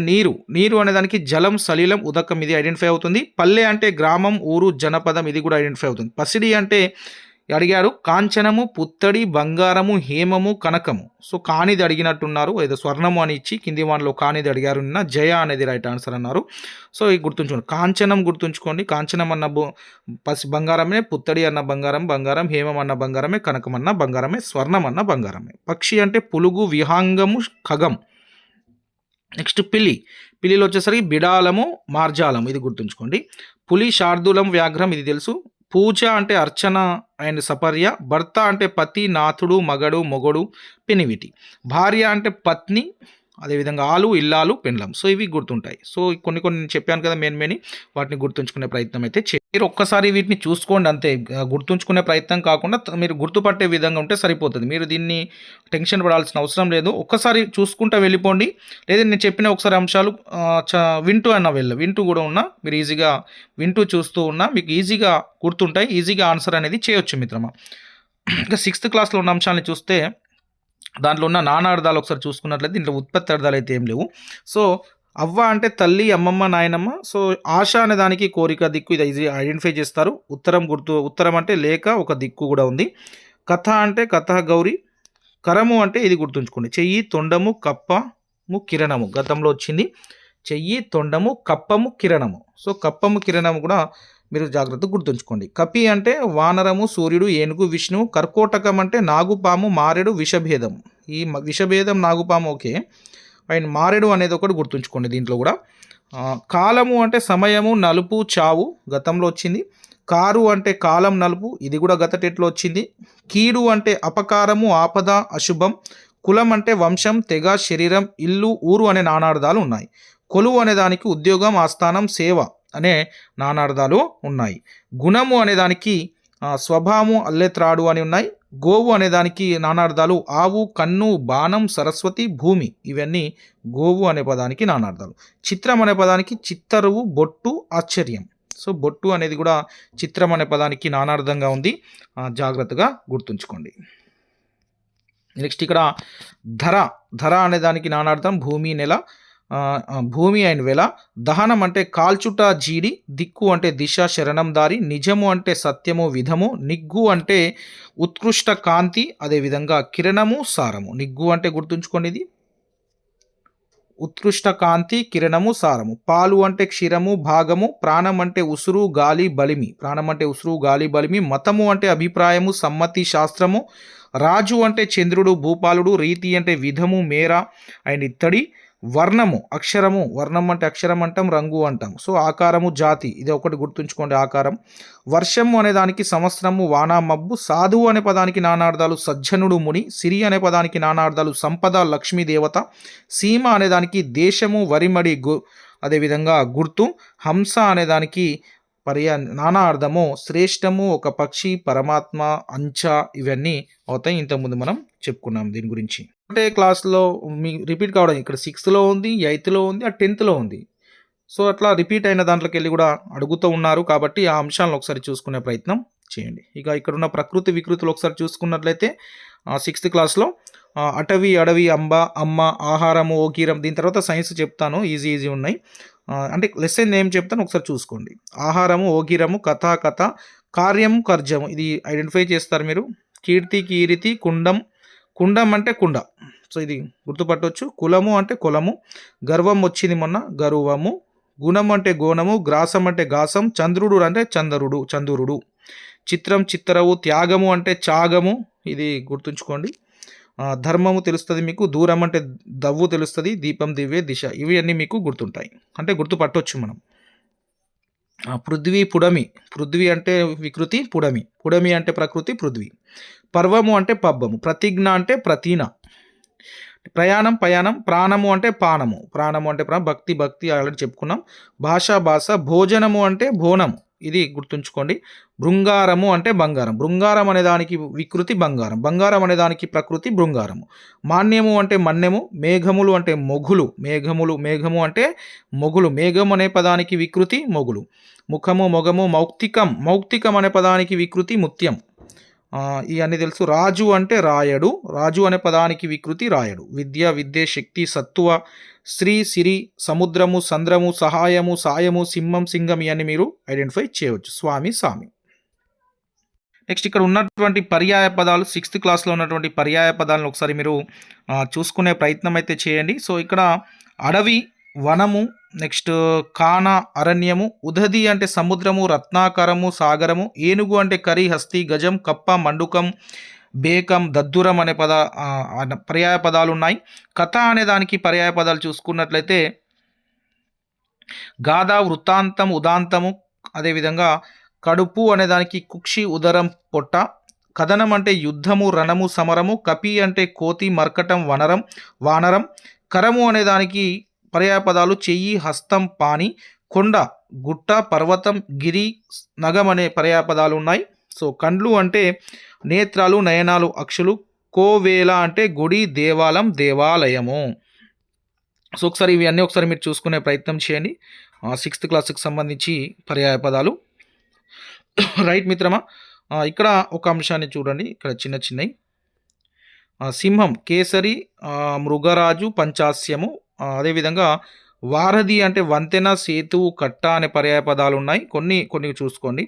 A: నీరు అనే దానికి జలం, సలిలం, ఉదకం ఇది ఐడెంటిఫై అవుతుంది. పల్లె అంటే గ్రామం, ఊరు, జనపదం ఇది కూడా ఐడెంటిఫై అవుతుంది. పసిడి అంటే అడిగారు కాంచనము, పుత్తడి, బంగారము, హేమము, కనకము. సో కానిది అడిగినట్టున్నారు, ఏదో స్వర్ణము అని ఇచ్చి కింది వానలో కానిది అడిగారు. నిన్న జయ అనేది రైట్ ఆన్సర్ అన్నారు. సో ఇది గుర్తుంచుకోండి. కాంచనం గుర్తుంచుకోండి. కాంచనం అన్న బంగారమే, పుత్తడి అన్న బంగారం, హేమం అన్న బంగారమే, కనకం అన్న బంగారమే, స్వర్ణం అన్న బంగారమే. పక్షి అంటే పులుగు, విహాంగము, ఖగం. నెక్స్ట్ పిల్లిలో వచ్చేసరికి బిడాలము, మార్జాలం ఇది గుర్తుంచుకోండి. పులి, శార్దూలం, వ్యాఘ్రం ఇది తెలుసు. పూజ అంటే అర్చన అండ్ సపర్య. భర్త అంటే పతి, నాథుడు, మగడు, మొగడు, పెనివిటి. భార్య అంటే పత్ని, అదేవిధంగా ఆలు, ఇల్లాలు, పెండ్లం. సో ఇవి గుర్తుంటాయి. సో కొన్ని నేను చెప్పాను కదా మెయిన్ వాటిని గుర్తుంచుకునే ప్రయత్నం అయితే మీరు ఒక్కసారి వీటిని చూసుకోండి అంతే. గుర్తుంచుకునే ప్రయత్నం కాకుండా మీరు గుర్తుపట్టే విధంగా ఉంటే సరిపోతుంది. మీరు దీన్ని టెన్షన్ పడాల్సిన అవసరం లేదు. ఒక్కసారి చూసుకుంటూ వెళ్ళిపోండి. లేదా నేను చెప్పిన ఒకసారి అంశాలు వింటూ కూడా ఉన్నా మీరు ఈజీగా వింటూ చూస్తూ ఉన్నా మీకు ఈజీగా గుర్తుంటాయి. ఈజీగా ఆన్సర్ అనేది చేయొచ్చు మిత్రమా. ఇంకా 6th క్లాస్లో ఉన్న అంశాలను చూస్తే దాంట్లో ఉన్న నానార్థాలు ఒకసారి చూసుకున్నట్లయితే దీంట్లో ఉత్పత్తి అర్థాలు అయితే ఏం లేవు. సో అవ్వ అంటే తల్లి, అమ్మమ్మ, నాయనమ్మ. సో ఆశ అనే దానికి కోరిక, దిక్కు ఇది ఈజీ ఐడెంటిఫై చేస్తారు. ఉత్తరం అంటే లేక, ఒక దిక్కు కూడా ఉంది. కథ అంటే కథ, గౌరి. కరము అంటే ఇది గుర్తుంచుకోండి. చెయ్యి, తొండము, కప్పము, కిరణము గతంలో వచ్చింది. చెయ్యి, తొండము, కప్పము, కిరణము. సో కప్పము, కిరణము కూడా మీరు జాగ్రత్తగా గుర్తుంచుకోండి. కపి అంటే వానరము, సూర్యుడు, ఏనుగు, విష్ణువు. కర్కోటకం అంటే నాగుపాము, మారెడు, విషభేదం. ఈ విషభేదం, నాగుపాము ఓకే. అండ్ మారెడు అనేది ఒకటి గుర్తుంచుకోండి దీంట్లో కూడా. కాలము అంటే సమయము, నలుపు, చావు గతంలో వచ్చింది. కారు అంటే కాలం, నలుపు ఇది కూడా గత టెట్లో వచ్చింది. కీడు అంటే అపకారము, ఆపద, అశుభం. కులం అంటే వంశం, తెగ, శరీరం, ఇల్లు, ఊరు అనే నానార్థాలు ఉన్నాయి. కొలువు అనే దానికి ఉద్యోగం, ఆస్థానం, సేవ అనే నానార్థాలు ఉన్నాయి. గుణము అనే దానికి స్వభావము, అల్లెత్రాడు అని ఉన్నాయి. గోవు అనే దానికి నానార్థాలు ఆవు, కన్ను, బాణం, సరస్వతి, భూమి ఇవన్నీ గోవు అనే పదానికి నానార్థాలు. చిత్రం అనే పదానికి చిత్తరువు, బొట్టు, ఆశ్చర్యం. సో బొట్టు అనేది కూడా చిత్రం అనే పదానికి నానార్థంగా ఉంది. జాగ్రత్తగా గుర్తుంచుకోండి. నెక్స్ట్ ఇక్కడ ధర అనే దానికి నానార్థం భూమి, నెల, భూమి అండ్ వెల. దహనం అంటే కాల్చుట, జీడి. దిక్కు అంటే దిశ, శరణం, దారి. నిజము అంటే సత్యము, విధము. నిగ్గు అంటే ఉత్కృష్ట కాంతి, అదేవిధంగా కిరణము, సారము. నిగ్గు అంటే గుర్తుంచుకోండి ఇది ఉత్కృష్ట కాంతి, కిరణము, సారము. పాలు అంటే క్షీరము, భాగము. ప్రాణం అంటే ఉసురు, గాలి, బలిమి. మతము అంటే అభిప్రాయము, సమ్మతి, శాస్త్రము. రాజు అంటే చంద్రుడు, భూపాలుడు. రీతి అంటే విధము, మేర అండ్ ఇత్తడి. వర్ణము అక్షరము, వర్ణం అంటే అక్షరం అంటాం, రంగు అంటాం. సో ఆకారము, జాతి ఇది ఒకటి గుర్తుంచుకోండి ఆకారం. వర్షము అనే దానికి సంవత్సరము, వాన, మబ్బు. సాధువు అనే పదానికి నానార్థాలు సజ్జనుడు, ముని. సిరి అనే పదానికి నానార్థాలు సంపద, లక్ష్మీ దేవత. సీమ అనే దానికి దేశము, వరిమడి, అదేవిధంగా గుర్తు. హంస అనే దానికి నానా అర్థము శ్రేష్టము, ఒక పక్షి, పరమాత్మ, అంచ ఇవన్నీ అవుతాయి. ఇంతకుముందు మనం చెప్పుకున్నాం దీని గురించి. అంటే క్లాస్లో మీ రిపీట్ కావడం ఇక్కడ 6th ఉంది, 8th ఉంది, 10th ఉంది. సో అట్లా రిపీట్ అయిన దాంట్లోకి వెళ్ళి కూడా అడుగుతూ ఉన్నారు కాబట్టి ఆ అంశాలను ఒకసారి చూసుకునే ప్రయత్నం చేయండి. ఇక ఇక్కడున్న ప్రకృతి వికృతులు ఒకసారి చూసుకున్నట్లయితే 6th క్లాస్లో అటవీ, అడవి, అమ్మ, ఆహారము, ఓకీరం. దీని తర్వాత సైన్స్ చెప్తాను, ఈజీ ఉన్నాయి. అంటే లెసన్ ఏం చెప్తాను ఒకసారి చూసుకోండి. ఆహారము, ఓగిరము, కథ, కార్యము, కర్జము ఇది ఐడెంటిఫై చేస్తారు మీరు. కీర్తి, కీరితి, కుండం అంటే కుండ. సో ఇది గుర్తుపట్టవచ్చు. కులము అంటే కులము. గర్వం వచ్చింది మొన్న, గర్వము. గుణం అంటే గోణము. గ్రాసం అంటే గాసం. చంద్రుడు అంటే చందురుడు. చిత్రం, చిత్తరవు. త్యాగము అంటే త్యాగము ఇది గుర్తుంచుకోండి. ధర్మము తెలుస్తుంది మీకు. దూరం అంటే దవ్వు తెలుస్తుంది. దీపం, దివ్య, దిశ ఇవి అన్నీ మీకు గుర్తుంటాయి, అంటే గుర్తుపట్టవచ్చు మనం. పృథ్వీ, పుడమి. పృథ్వీ అంటే వికృతి, పుడమి అంటే ప్రకృతి, పృథ్వీ. పర్వము అంటే పబ్బము. ప్రతిజ్ఞ అంటే ప్రతీన. ప్రయాణం, పయాణం. ప్రాణము అంటే పానము అంటే భక్తి ఆల్రెడీ చెప్పుకున్నాం. భాష. భోజనము అంటే భోనము ఇది గుర్తుంచుకోండి. బృంగారము అంటే బంగారం అనే దానికి వికృతి, బంగారం అనే దానికి ప్రకృతి, బృంగారము. మాన్యము అంటే మన్యము. మేఘములు అంటే మొగులు, మేఘము అంటే మొగులు. మేఘం అనే పదానికి వికృతి, మొగులు. ముఖము, మొగము. మౌక్తికం అనే పదానికి వికృతి, ముత్యం. ఇవన్నీ తెలుసు. రాజు అంటే రాయడు. రాజు అనే పదానికి వికృతి రాయడు. విద్య, విద్యే, శక్తి, సత్తువ, స్త్రీ, సిరి, సముద్రము, సంద్రము, సహాయము, సాయము, సింహం, సింగం ఇవన్నీ మీరు ఐడెంటిఫై చేయవచ్చు. స్వామి, సామి. నెక్స్ట్ ఇక్కడ ఉన్నటువంటి పర్యాయ పదాలు 6th క్లాస్లో ఉన్నటువంటి పర్యాయ పదాలను ఒకసారి మీరు చూసుకునే ప్రయత్నం అయితే చేయండి. సో ఇక్కడ అడవి, వనము, నెక్స్ట్ కాన అరణ్యము, ఉదది అంటే సముద్రము, రత్నాకరము సాగరము, ఏనుగు అంటే కరి, హస్తి, గజం, కప్ప, మండుకం, బేకం, దద్దురం అనే పర్యాయ పదాలు ఉన్నాయి. కథ అనే దానికి పర్యాయ పదాలు చూసుకున్నట్లయితే గాథ, వృత్తాంతం, ఉదాంతము, అదేవిధంగా కడుపు అనే దానికి కుక్షి, ఉదరం, పొట్ట. కథనం అంటే యుద్ధము, రణము, సమరము. కపి అంటే కోతి, మర్కటం, వానరం. కరము అనే దానికి పర్యాయ పదాలు చెయ్యి, హస్తం, పాని. కొండ, గుట్ట, పర్వతం, గిరి, నగం అనే పర్యాయ పదాలు ఉన్నాయి. సో కండ్లు అంటే నేత్రాలు, నయనాలు, అక్షులు. కోవేల అంటే గుడి, దేవాలయము. సో ఒకసారి ఇవి అన్నీ ఒకసారి మీరు చూసుకునే ప్రయత్నం చేయండి. 6th క్లాస్కి సంబంధించి పర్యాయ పదాలు. రైట్ మిత్రమా, ఇక్కడ ఒక అంశాన్ని చూడండి. ఇక్కడ చిన్నవి సింహం, కేసరి, మృగరాజు, పంచాస్యము. అదేవిధంగా వారధి అంటే వంతెన, సేతువు, కట్ట అనే పర్యాయ పదాలు ఉన్నాయి. కొన్ని చూసుకోండి.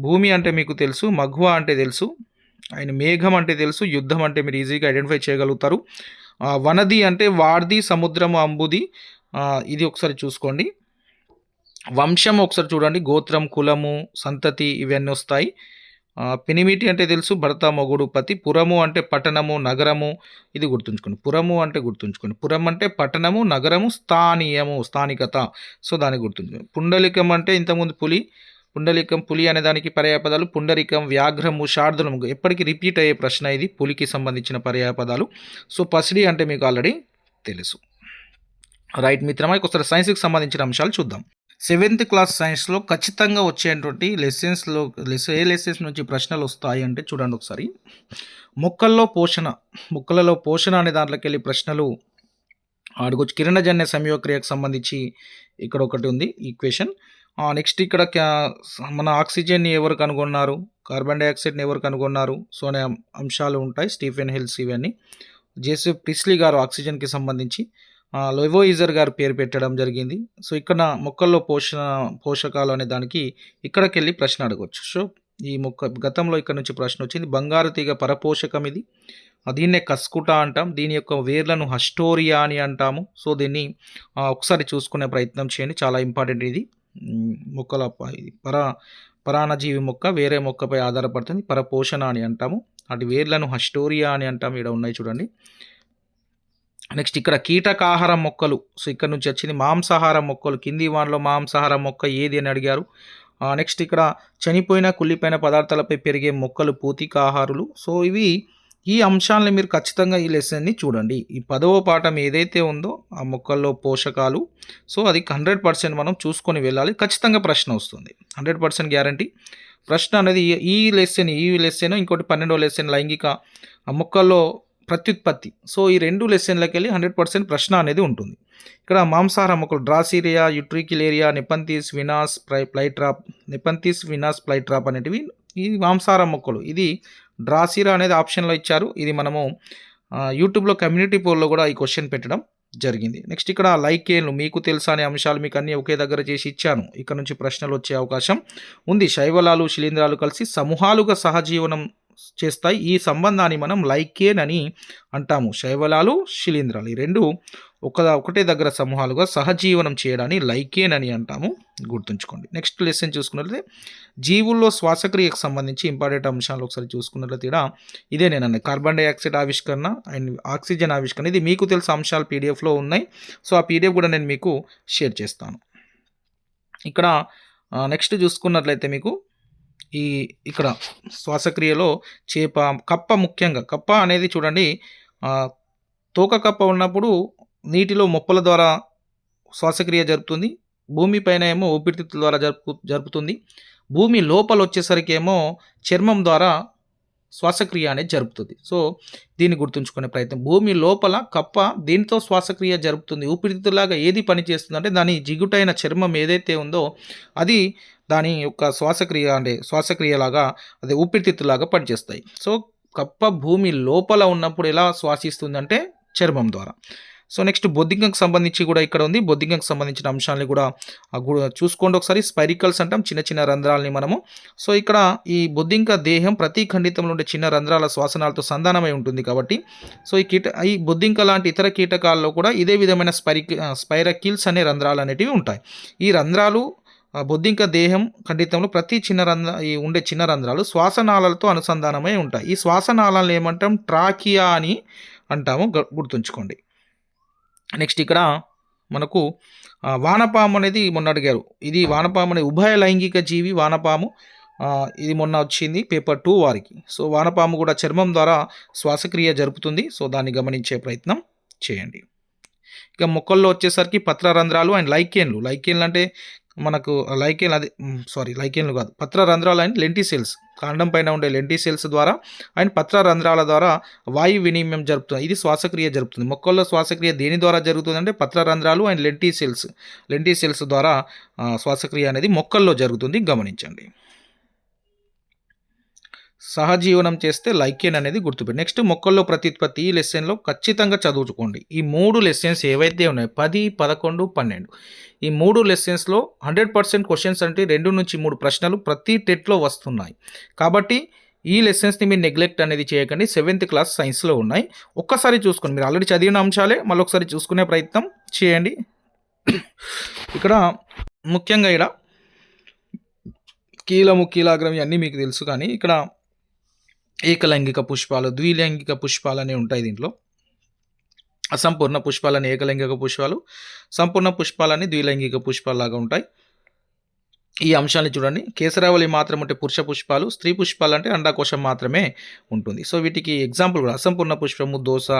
A: భూమి అంటే మీకు తెలుసు, మఘ్వ అంటే తెలుసు, ఆయన మేఘం అంటే తెలుసు, యుద్ధం అంటే మీరు ఈజీగా ఐడెంటిఫై చేయగలుగుతారు. వనది అంటే వార్ది, సముద్రము, అంబుది. ఇది ఒకసారి చూసుకోండి. వంశం ఒకసారి చూడండి, గోత్రం, కులము, సంతతి ఇవన్నీ వస్తాయి. పెనిమిటి అంటే తెలుసు, భర్త, మొగుడు, పతి. పురము అంటే పట్టణము, నగరము. ఇది గుర్తుంచుకోండి. పురము అంటే గుర్తుంచుకోండి. పురం అంటే పట్టణము, నగరము, స్థానీయము, స్థానికత. సో దాన్ని గుర్తుంచుకోండి. పుండలికం అంటే ఇంతకుముందు పులి. పుండలికం, పులి అనే దానికి పర్యాయ పదాలు పుండరికం, వ్యాఘ్రము, శార్దులము. ఎప్పటికీ రిపీట్ అయ్యే ప్రశ్న ఇది, పులికి సంబంధించిన పర్యాయ పదాలు. సో పసిడి అంటే మీకు ఆల్రెడీ తెలుసు. రైట్ మిత్రమా, ఒకసారి సైన్స్కి సంబంధించిన అంశాలు చూద్దాం. 7th క్లాస్ సైన్స్లో ఖచ్చితంగా వచ్చేటువంటి ఏ లెసన్స్ నుంచి ప్రశ్నలు వస్తాయి అంటే చూడండి ఒకసారి. మొక్కలలో పోషణ అనే దాంట్లోకి వెళ్ళి ప్రశ్నలు అడగొచ్చు. కిరణజన్య సంయోగక్రియకు సంబంధించి ఇక్కడ ఒకటి ఉంది ఈక్వేషన్. నెక్స్ట్ ఇక్కడ మన ఆక్సిజన్ని ఎవరు కనుగొన్నారు, కార్బన్ డైఆక్సైడ్ని ఎవరు కనుగొన్నారు, సో అనే అంశాలు ఉంటాయి. స్టీఫెన్ హెల్స్ ఇవన్నీ. జేసెఫ్ ప్రిస్లీ గారు ఆక్సిజన్కి సంబంధించి, లెవోయిజర్ గారు పేరు పెట్టడం జరిగింది. సో ఇక్కడ మొక్కల్లో పోషకాలు అనే దానికి ఇక్కడికి వెళ్ళి ప్రశ్న అడగవచ్చు. సో ఈ గతంలో ఇక్కడ నుంచి ప్రశ్న వచ్చింది. బంగారు తీగ పరపోషకం ఇది. దీన్నే కస్కుట అంటాం. దీని యొక్క వేర్లను హస్టోరియా అని అంటాము. సో దీన్ని ఒకసారి చూసుకునే ప్రయత్నం చేయండి, చాలా ఇంపార్టెంట్ ఇది. మొక్కల పరాన్నజీవి మొక్క వేరే మొక్కపై ఆధారపడుతుంది. పరపోషణ అని అంటాము. వాటి వేర్లను హస్టోరియా అని అంటాము. ఇక్కడ ఉన్నాయి చూడండి. నెక్స్ట్ ఇక్కడ కీటకాహారం మొక్కలు. సో ఇక్కడ నుంచి వచ్చింది. మాంసాహారం మొక్కలు, కింది వానలో మాంసాహారం మొక్క ఏది అని అడిగారు. నెక్స్ట్ ఇక్కడ చనిపోయిన కుళ్ళిపోయిన పదార్థాలపై పెరిగే మొక్కలు పూతికాహారులు. సో ఈ అంశాలని మీరు ఖచ్చితంగా ఈ లెసన్ని చూడండి. ఈ 10వ పాఠం ఏదైతే ఉందో ఆ మొక్కల్లో పోషకాలు, సో అది 100% మనం చూసుకొని వెళ్ళాలి. ఖచ్చితంగా ప్రశ్న వస్తుంది, 100% గ్యారంటీ. ప్రశ్న అనేది ఈ లెసన్ ఇంకోటి 12వ లెసన్ లైంగిక మొక్కల్లో ప్రత్యుత్పత్తి. సో ఈ 2 లెసన్లకు వెళ్ళి 100% ప్రశ్న అనేది ఉంటుంది. ఇక్కడ మాంసాహార మొక్కలు డ్రాసిరియా, యుట్రికిలేరియా, నెపంథిస్ వినాస్ ప్లైట్రాప్ అనేటివి ఈ మాంసాహార మొక్కలు. ఇది డ్రాసిరియా అనేది ఆప్షన్లో ఇచ్చారు. ఇది మనము యూట్యూబ్లో కమ్యూనిటీ పోల్లో కూడా ఈ క్వశ్చన్ పెట్టడం జరిగింది. నెక్స్ట్ ఇక్కడ లైకేన్లు, మీకు తెలుసా అనే అంశాలు మీకు అన్నీ ఒకే దగ్గర చేసి ఇచ్చాను. ఇక్కడ నుంచి ప్రశ్నలు వచ్చే అవకాశం ఉంది. శైవలాలు, శిలీంధ్రాలు కలిసి సమూహాలుగా సహజీవనం చేస్తాయి. ఈ సంబంధాన్ని మనం లైకేన్ అని అంటాము. శైవలాలు, శిలీంధ్రాలు ఈ రెండు ఒకటే దగ్గర సమూహాలుగా సహజీవనం చేయడాన్ని లైకేన్ అని అంటాము, గుర్తుంచుకోండి. నెక్స్ట్ లెసన్ చూసుకున్నట్లయితే జీవుల్లో శ్వాసక్రియకు సంబంధించి ఇంపార్టెంట్ అంశాలు ఒకసారి చూసుకున్నట్లయితే ఇదే నేను కార్బన్ డైఆక్సైడ్ ఆవిష్కరణ అండ్ ఆక్సిజన్ ఆవిష్కరణ. ఇది మీకు తెలిసిన అంశాలు పీడిఎఫ్లో ఉన్నాయి. సో ఆ పీడిఎఫ్ కూడా నేను మీకు షేర్ చేస్తాను. ఇక్కడ నెక్స్ట్ చూసుకున్నట్లయితే మీకు ఇక్కడ శ్వాసక్రియలో చేప, కప్ప, ముఖ్యంగా కప్ప అనేది చూడండి, తోక కప్ప ఉన్నప్పుడు నీటిలో మొప్పల ద్వారా శ్వాసక్రియ జరుపుతుంది. భూమిపైన ఏమో ఊపిరితిత్తుల ద్వారా జరుపుతుంది. భూమి లోపల వచ్చేసరికి ఏమో చర్మం ద్వారా శ్వాసక్రియ అనేది జరుపుతుంది. సో, దీన్ని గుర్తుంచుకునే ప్రయత్నం. భూమి లోపల కప్ప దేనితో శ్వాసక్రియ జరుపుతుంది? ఊపిరితిత్తులాగా ఏది పనిచేస్తుందంటే దాని జిగుటైన చర్మం ఏదైతే ఉందో అది దాని యొక్క శ్వాసక్రియలాగా అది ఊపిరితిత్తులాగా పనిచేస్తాయి. సో, కప్ప భూమి లోపల ఉన్నప్పుడు ఎలా శ్వాసిస్తుందంటే చర్మం ద్వారా. సో, నెక్స్ట్ బొద్దింకకు సంబంధించి కూడా ఇక్కడ ఉంది. బొద్దింకకు సంబంధించిన అంశాలని కూడా చూసుకోండి ఒకసారి. స్పైరికల్స్ అంటాం, చిన్న చిన్న రంధ్రాలని మనము. సో, ఇక్కడ ఈ బొద్దింక దేహం ప్రతి ఖండితంలో ఉండే చిన్న రంధ్రాల శ్వాసనాలతో సంధానమై ఉంటుంది కాబట్టి సో, ఈ బొద్దింక లాంటి ఇతర కీటకాల్లో కూడా ఇదే విధమైన స్పైరకిల్స్ అనే రంధ్రాలు అనేటివి ఉంటాయి. ఈ రంధ్రాలు బొద్దింక దేహం ఖండితంలో ప్రతి ఉండే చిన్న రంధ్రాలు శ్వాసనాళాలతో అనుసంధానమై ఉంటాయి. ఈ శ్వాసనాళాలను ఏమంటాం? ట్రాకియా అని అంటాము, గుర్తుంచుకోండి. నెక్స్ట్ ఇక్కడ మనకు వానపాము అనేది మొన్న అడిగారు. ఇది వానపాము అనేది ఉభయ లైంగిక జీవి వానపాము. ఇది మొన్న వచ్చింది పేపర్ 2 వారికి. సో, వానపాము కూడా చర్మం ద్వారా శ్వాసక్రియ జరుపుతుంది. సో, దాన్ని గమనించే ప్రయత్నం చేయండి. ఇక మొక్కల్లో వచ్చేసరికి పత్రరంధ్రాలు అండ్ లైకేన్లు. లైకేన్లు అంటే మనకు లైకేన్లు కాదు, పత్రరంధ్రాలు అండ్ లెంటిసెల్స్. కాండం పైన ఉండే లెంటిసెల్స్ ద్వారా అండ్ పత్రరంధ్రాల ద్వారా వాయు వినిమయం జరుపుతుంది. ఇది శ్వాసక్రియ జరుపుతుంది. మొక్కల్లో శ్వాసక్రియ దేని ద్వారా జరుగుతుంది అంటే పత్రరంధ్రాలు అండ్ లెంటిసెల్స్ ద్వారా శ్వాసక్రియ అనేది మొక్కల్లో జరుగుతుంది, గమనించండి. సహజీవనం చేస్తే లైకేన్ అనేది గుర్తుపెట్టి. నెక్స్ట్ మొక్కల్లో ప్రత్యుత్పత్తి. ఈ లెసన్లో ఖచ్చితంగా చదువుకోండి. ఈ 3 లెసన్స్ ఏవైతే ఉన్నాయో 10, 11, 12 ఈ 3 లెసన్స్లో 100% క్వశ్చన్స్ అంటే 2 నుంచి 3 ప్రశ్నలు ప్రతి టెట్లో వస్తున్నాయి. కాబట్టి ఈ లెసన్స్ని మీరు నెగ్లెక్ట్ అనేది చేయకండి. 7th క్లాస్ సైన్స్లో ఉన్నాయి. ఒక్కసారి చూసుకోండి. మీరు ఆల్రెడీ చదివిన అంశాలే మళ్ళీ ఒకసారి చూసుకునే ప్రయత్నం చేయండి. ఇక్కడ ముఖ్యంగా కీలగ్రం ఇవన్నీ మీకు తెలుసు, కానీ ఇక్కడ ఏకలైంగిక పుష్పాలు, ద్విలైంగిక పుష్పాలు అనేవి ఉంటాయి. దీంట్లో అసంపూర్ణ పుష్పాలని ఏకలైంగిక పుష్పాలు, సంపూర్ణ పుష్పాలని ద్విలైంగిక పుష్పాలాగా ఉంటాయి. ఈ అంశాన్ని చూడండి. కేసరావళి మాత్రం అంటే పురుష పుష్పాలు, స్త్రీ పుష్పాలు అంటే అండాకోశం మాత్రమే ఉంటుంది. సో, వీటికి ఎగ్జాంపుల్ కూడా అసంపూర్ణ పుష్పము దోస,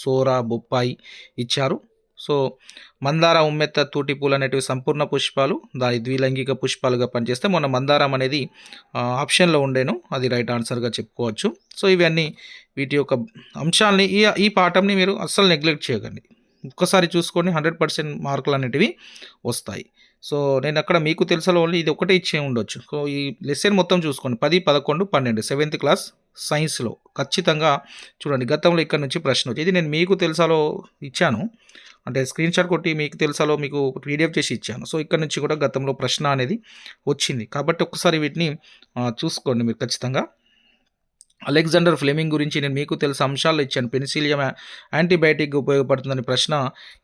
A: సోర, బొప్పాయి ఇచ్చారు. సో, మందార, ఉమ్మెత్త, తూటి పూలు అనేటివి సంపూర్ణ పుష్పాలు, దాని ద్విలైంగిక పుష్పాలుగా పనిచేస్తే మొన్న మందారం అనేది ఆప్షన్లో ఉండేను, అది రైట్ ఆన్సర్గా చెప్పుకోవచ్చు. సో, ఇవన్నీ వీటి యొక్క అంశాలని ఈ పాఠంని మీరు అస్సలు నెగ్లెక్ట్ చేయకండి. ఒక్కసారి చూసుకొని 100% మార్కులు అనేటివి వస్తాయి. సో, నేను అక్కడ మీకు తెలుసలో ఓన్లీ ఇది ఒకటే ఇచ్చే ఉండొచ్చు. సో, ఈ లెసన్ మొత్తం చూసుకోండి. 10, 11, 12 7th క్లాస్ సైన్స్లో ఖచ్చితంగా చూడండి. గతంలో ఇక్కడ నుంచి ప్రశ్న వచ్చి ఇది నేను మీకు తెలుసాలో ఇచ్చాను, అంటే స్క్రీన్ షాట్ కొట్టి మీకు తెలుసాలో మీకు పీడిఎఫ్ చేసి ఇచ్చాను. సో, ఇక్కడ నుంచి కూడా గతంలో ప్రశ్న అనేది వచ్చింది. కాబట్టి ఒక్కసారి వీటిని చూసుకోండి మీరు ఖచ్చితంగా. అలెగ్జాండర్ ఫ్లెమింగ్ గురించి నేను మీకు తెలుసు అంశాలు ఇచ్చాను. పెనిసిలియం యాంటీబయాటిక్ ఉపయోగపడుతుందని ప్రశ్న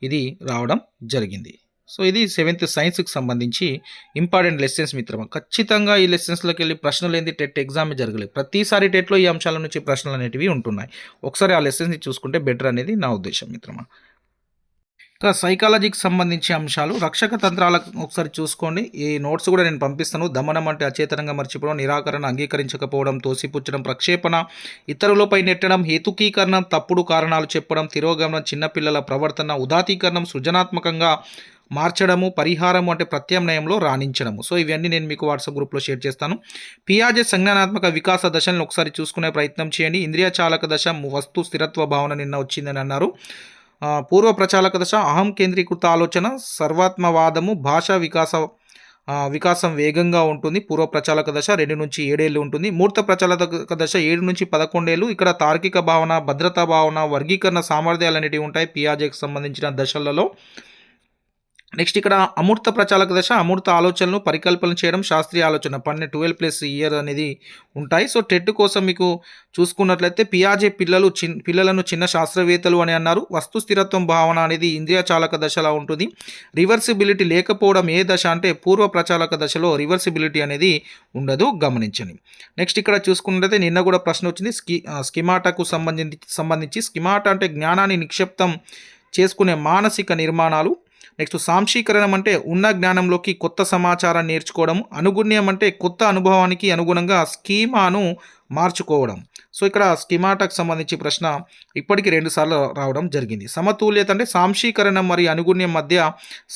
A: ఇది రావడం జరిగింది. సో, ఇది 7th సైన్స్కి సంబంధించి ఇంపార్టెంట్ లెసన్స్ మిత్రమా. ఖచ్చితంగా ఈ లెసన్స్లోకి వెళ్ళి ప్రశ్నలు ఏంది టెట్ ఎగ్జామ్ జరగలేదు. ప్రతిసారి టెట్లో ఈ అంశాల నుంచి ప్రశ్నలు అనేటివి ఉంటున్నాయి. ఒకసారి ఆ లెసన్స్ని చూసుకుంటే బెటర్ అనేది నా ఉద్దేశం మిత్రమా. ఇంకా సైకాలజీకి సంబంధించి అంశాలు, రక్షక తంత్రాలకు ఒకసారి చూసుకోండి. ఈ నోట్స్ కూడా నేను పంపిస్తాను. దమనం అంటే అచేతనంగా మర్చిపోవడం, నిరాకరణ, అంగీకరించకపోవడం, తోసిపుచ్చడం, ప్రక్షేపణ, ఇతరులపై నెట్టడం, హేతుకీకరణం, తప్పుడు కారణాలు చెప్పడం, తిరోగమనం, చిన్నపిల్లల ప్రవర్తన, ఉదాతీకరణం, సృజనాత్మకంగా మార్చడము, పరిహారము అంటే ప్రత్యామ్నాయంలో రాణించడము. సో, ఇవన్నీ నేను మీకు వాట్సాప్ గ్రూప్లో షేర్ చేస్తాను. పియాజే సంజ్ఞానాత్మక వికాస దశలను ఒకసారి చూసుకునే ప్రయత్నం చేయండి. ఇంద్రియ చాలక దశ, వస్తు స్థిరత్వ భావన నిన్న వచ్చిందని అన్నారు. పూర్వ ప్రచాలక దశ అహం కేంద్రీకృత ఆలోచన, సర్వాత్మవాదము, భాషా వికాసం వేగంగా ఉంటుంది. పూర్వ ప్రచాలక దశ 2 నుంచి 7 ఏళ్ళు ఉంటుంది. మూర్త ప్రచాలక దశ 7 నుంచి 11 ఏళ్ళు. ఇక్కడ తార్కిక భావన, భద్రతా భావన, వర్గీకరణ సామర్థ్యాలు అనేటివి ఉంటాయి పియాజేకి సంబంధించిన దశలలో. నెక్స్ట్ ఇక్కడ అమూర్త ప్రచాలక దశ, అమూర్త ఆలోచనలు పరికల్పన చేయడం, శాస్త్రీయ ఆలోచన 12+ ఇయర్ అనేది ఉంటాయి. సో, టెట్ కోసం మీకు చూసుకున్నట్లయితే పియాజే పిల్లలను చిన్న శాస్త్రవేత్తలు అని అన్నారు. వస్తు స్థిరత్వం భావన అనేది ఇంద్రియ చాలక దశలో ఉంటుంది. రివర్సిబిలిటీ లేకపోవడం ఏ దశ అంటే పూర్వ ప్రచాలక దశలో రివర్సిబిలిటీ అనేది ఉండదు, గమనించండి. నెక్స్ట్ ఇక్కడ చూసుకున్నట్లయితే నిన్న కూడా ప్రశ్న వచ్చింది స్కిమాటాకు సంబంధించి. స్కిమాటా అంటే జ్ఞానాన్ని నిక్షిప్తం చేసుకునే మానసిక నిర్మాణాలు. నెక్స్ట్ సాంశీకరణం అంటే ఉన్న జ్ఞానంలోకి కొత్త సమాచారాన్ని నేర్చుకోవడం. అనుగుణ్యం అంటే కొత్త అనుభవానికి అనుగుణంగా స్కీమాను మార్చుకోవడం. సో, ఇక్కడ స్కీమాటాకు సంబంధించి ప్రశ్న ఇప్పటికీ 2 సార్లు రావడం జరిగింది. సమతుల్యత అంటే సాంశీకరణం మరియు అనుగుణ్యం మధ్య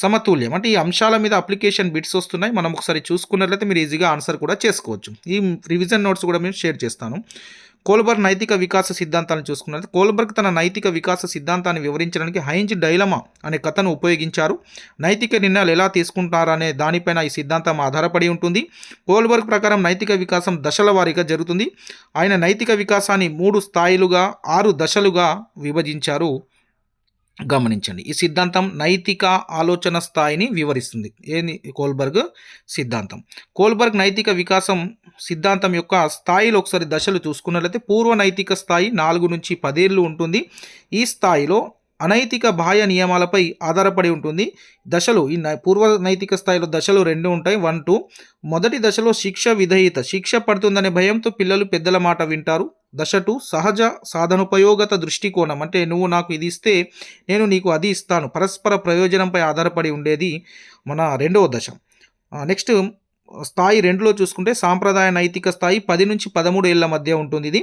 A: సమతుల్యం. అంటే ఈ అంశాల మీద అప్లికేషన్ బిట్స్ వస్తున్నాయి. మనం ఒకసారి చూసుకున్నట్లయితే మీరు ఈజీగా ఆన్సర్ కూడా చేసుకోవచ్చు. ఈ రివిజన్ నోట్స్ కూడా మేము షేర్ చేస్తాను. కోల్బర్గ్ నైతిక వికాస సిద్ధాంతాన్ని చూసుకున్నట్లయితే కోల్బర్గ్ తన నైతిక వికాస సిద్ధాంతాన్ని వివరించడానికి హైంజ్ డైలమా అనే కథను ఉపయోగించారు. నైతిక నిర్ణయాలు ఎలా తీసుకుంటారనే దానిపైన ఈ సిద్ధాంతం ఆధారపడి ఉంటుంది. కోల్బర్గ్ ప్రకారం నైతిక వికాసం దశల వారీగా జరుగుతుంది. ఆయన నైతిక వికాసాన్ని 3 స్థాయిలుగా 6 దశలుగా విభజించారు. గమనించండి, ఈ సిద్ధాంతం నైతిక ఆలోచన స్థాయిని వివరిస్తుంది. ఏంది కోల్బర్గ్ సిద్ధాంతం? కోల్బర్గ్ నైతిక వికాసం సిద్ధాంతం యొక్క స్థాయిలో ఒకసారి దశలు చూసుకున్నట్లయితే పూర్వ నైతిక స్థాయి 4 నుంచి 10 ఏళ్ళు ఉంటుంది. ఈ స్థాయిలో అనైతిక బాహ్య నియమాలపై ఆధారపడి ఉంటుంది. దశలు ఈ పూర్వ నైతిక స్థాయిలో దశలు 2 ఉంటాయి, 1, 2. మొదటి దశలో శిక్ష విధేయత, శిక్ష పడుతుందనే భయంతో పిల్లలు పెద్దల మాట వింటారు. దశ 2 సహజ సాధనోపయోగత దృష్టికోణం, అంటే నువ్వు నాకు ఇది ఇస్తే నేను నీకు అది ఇస్తాను, పరస్పర ప్రయోజనంపై ఆధారపడి ఉండేది మన 2వ దశ. నెక్స్ట్ స్థాయి 2లో చూసుకుంటే సాంప్రదాయ నైతిక స్థాయి 10 నుంచి 13 ఏళ్ల మధ్య ఉంటుంది. ఇది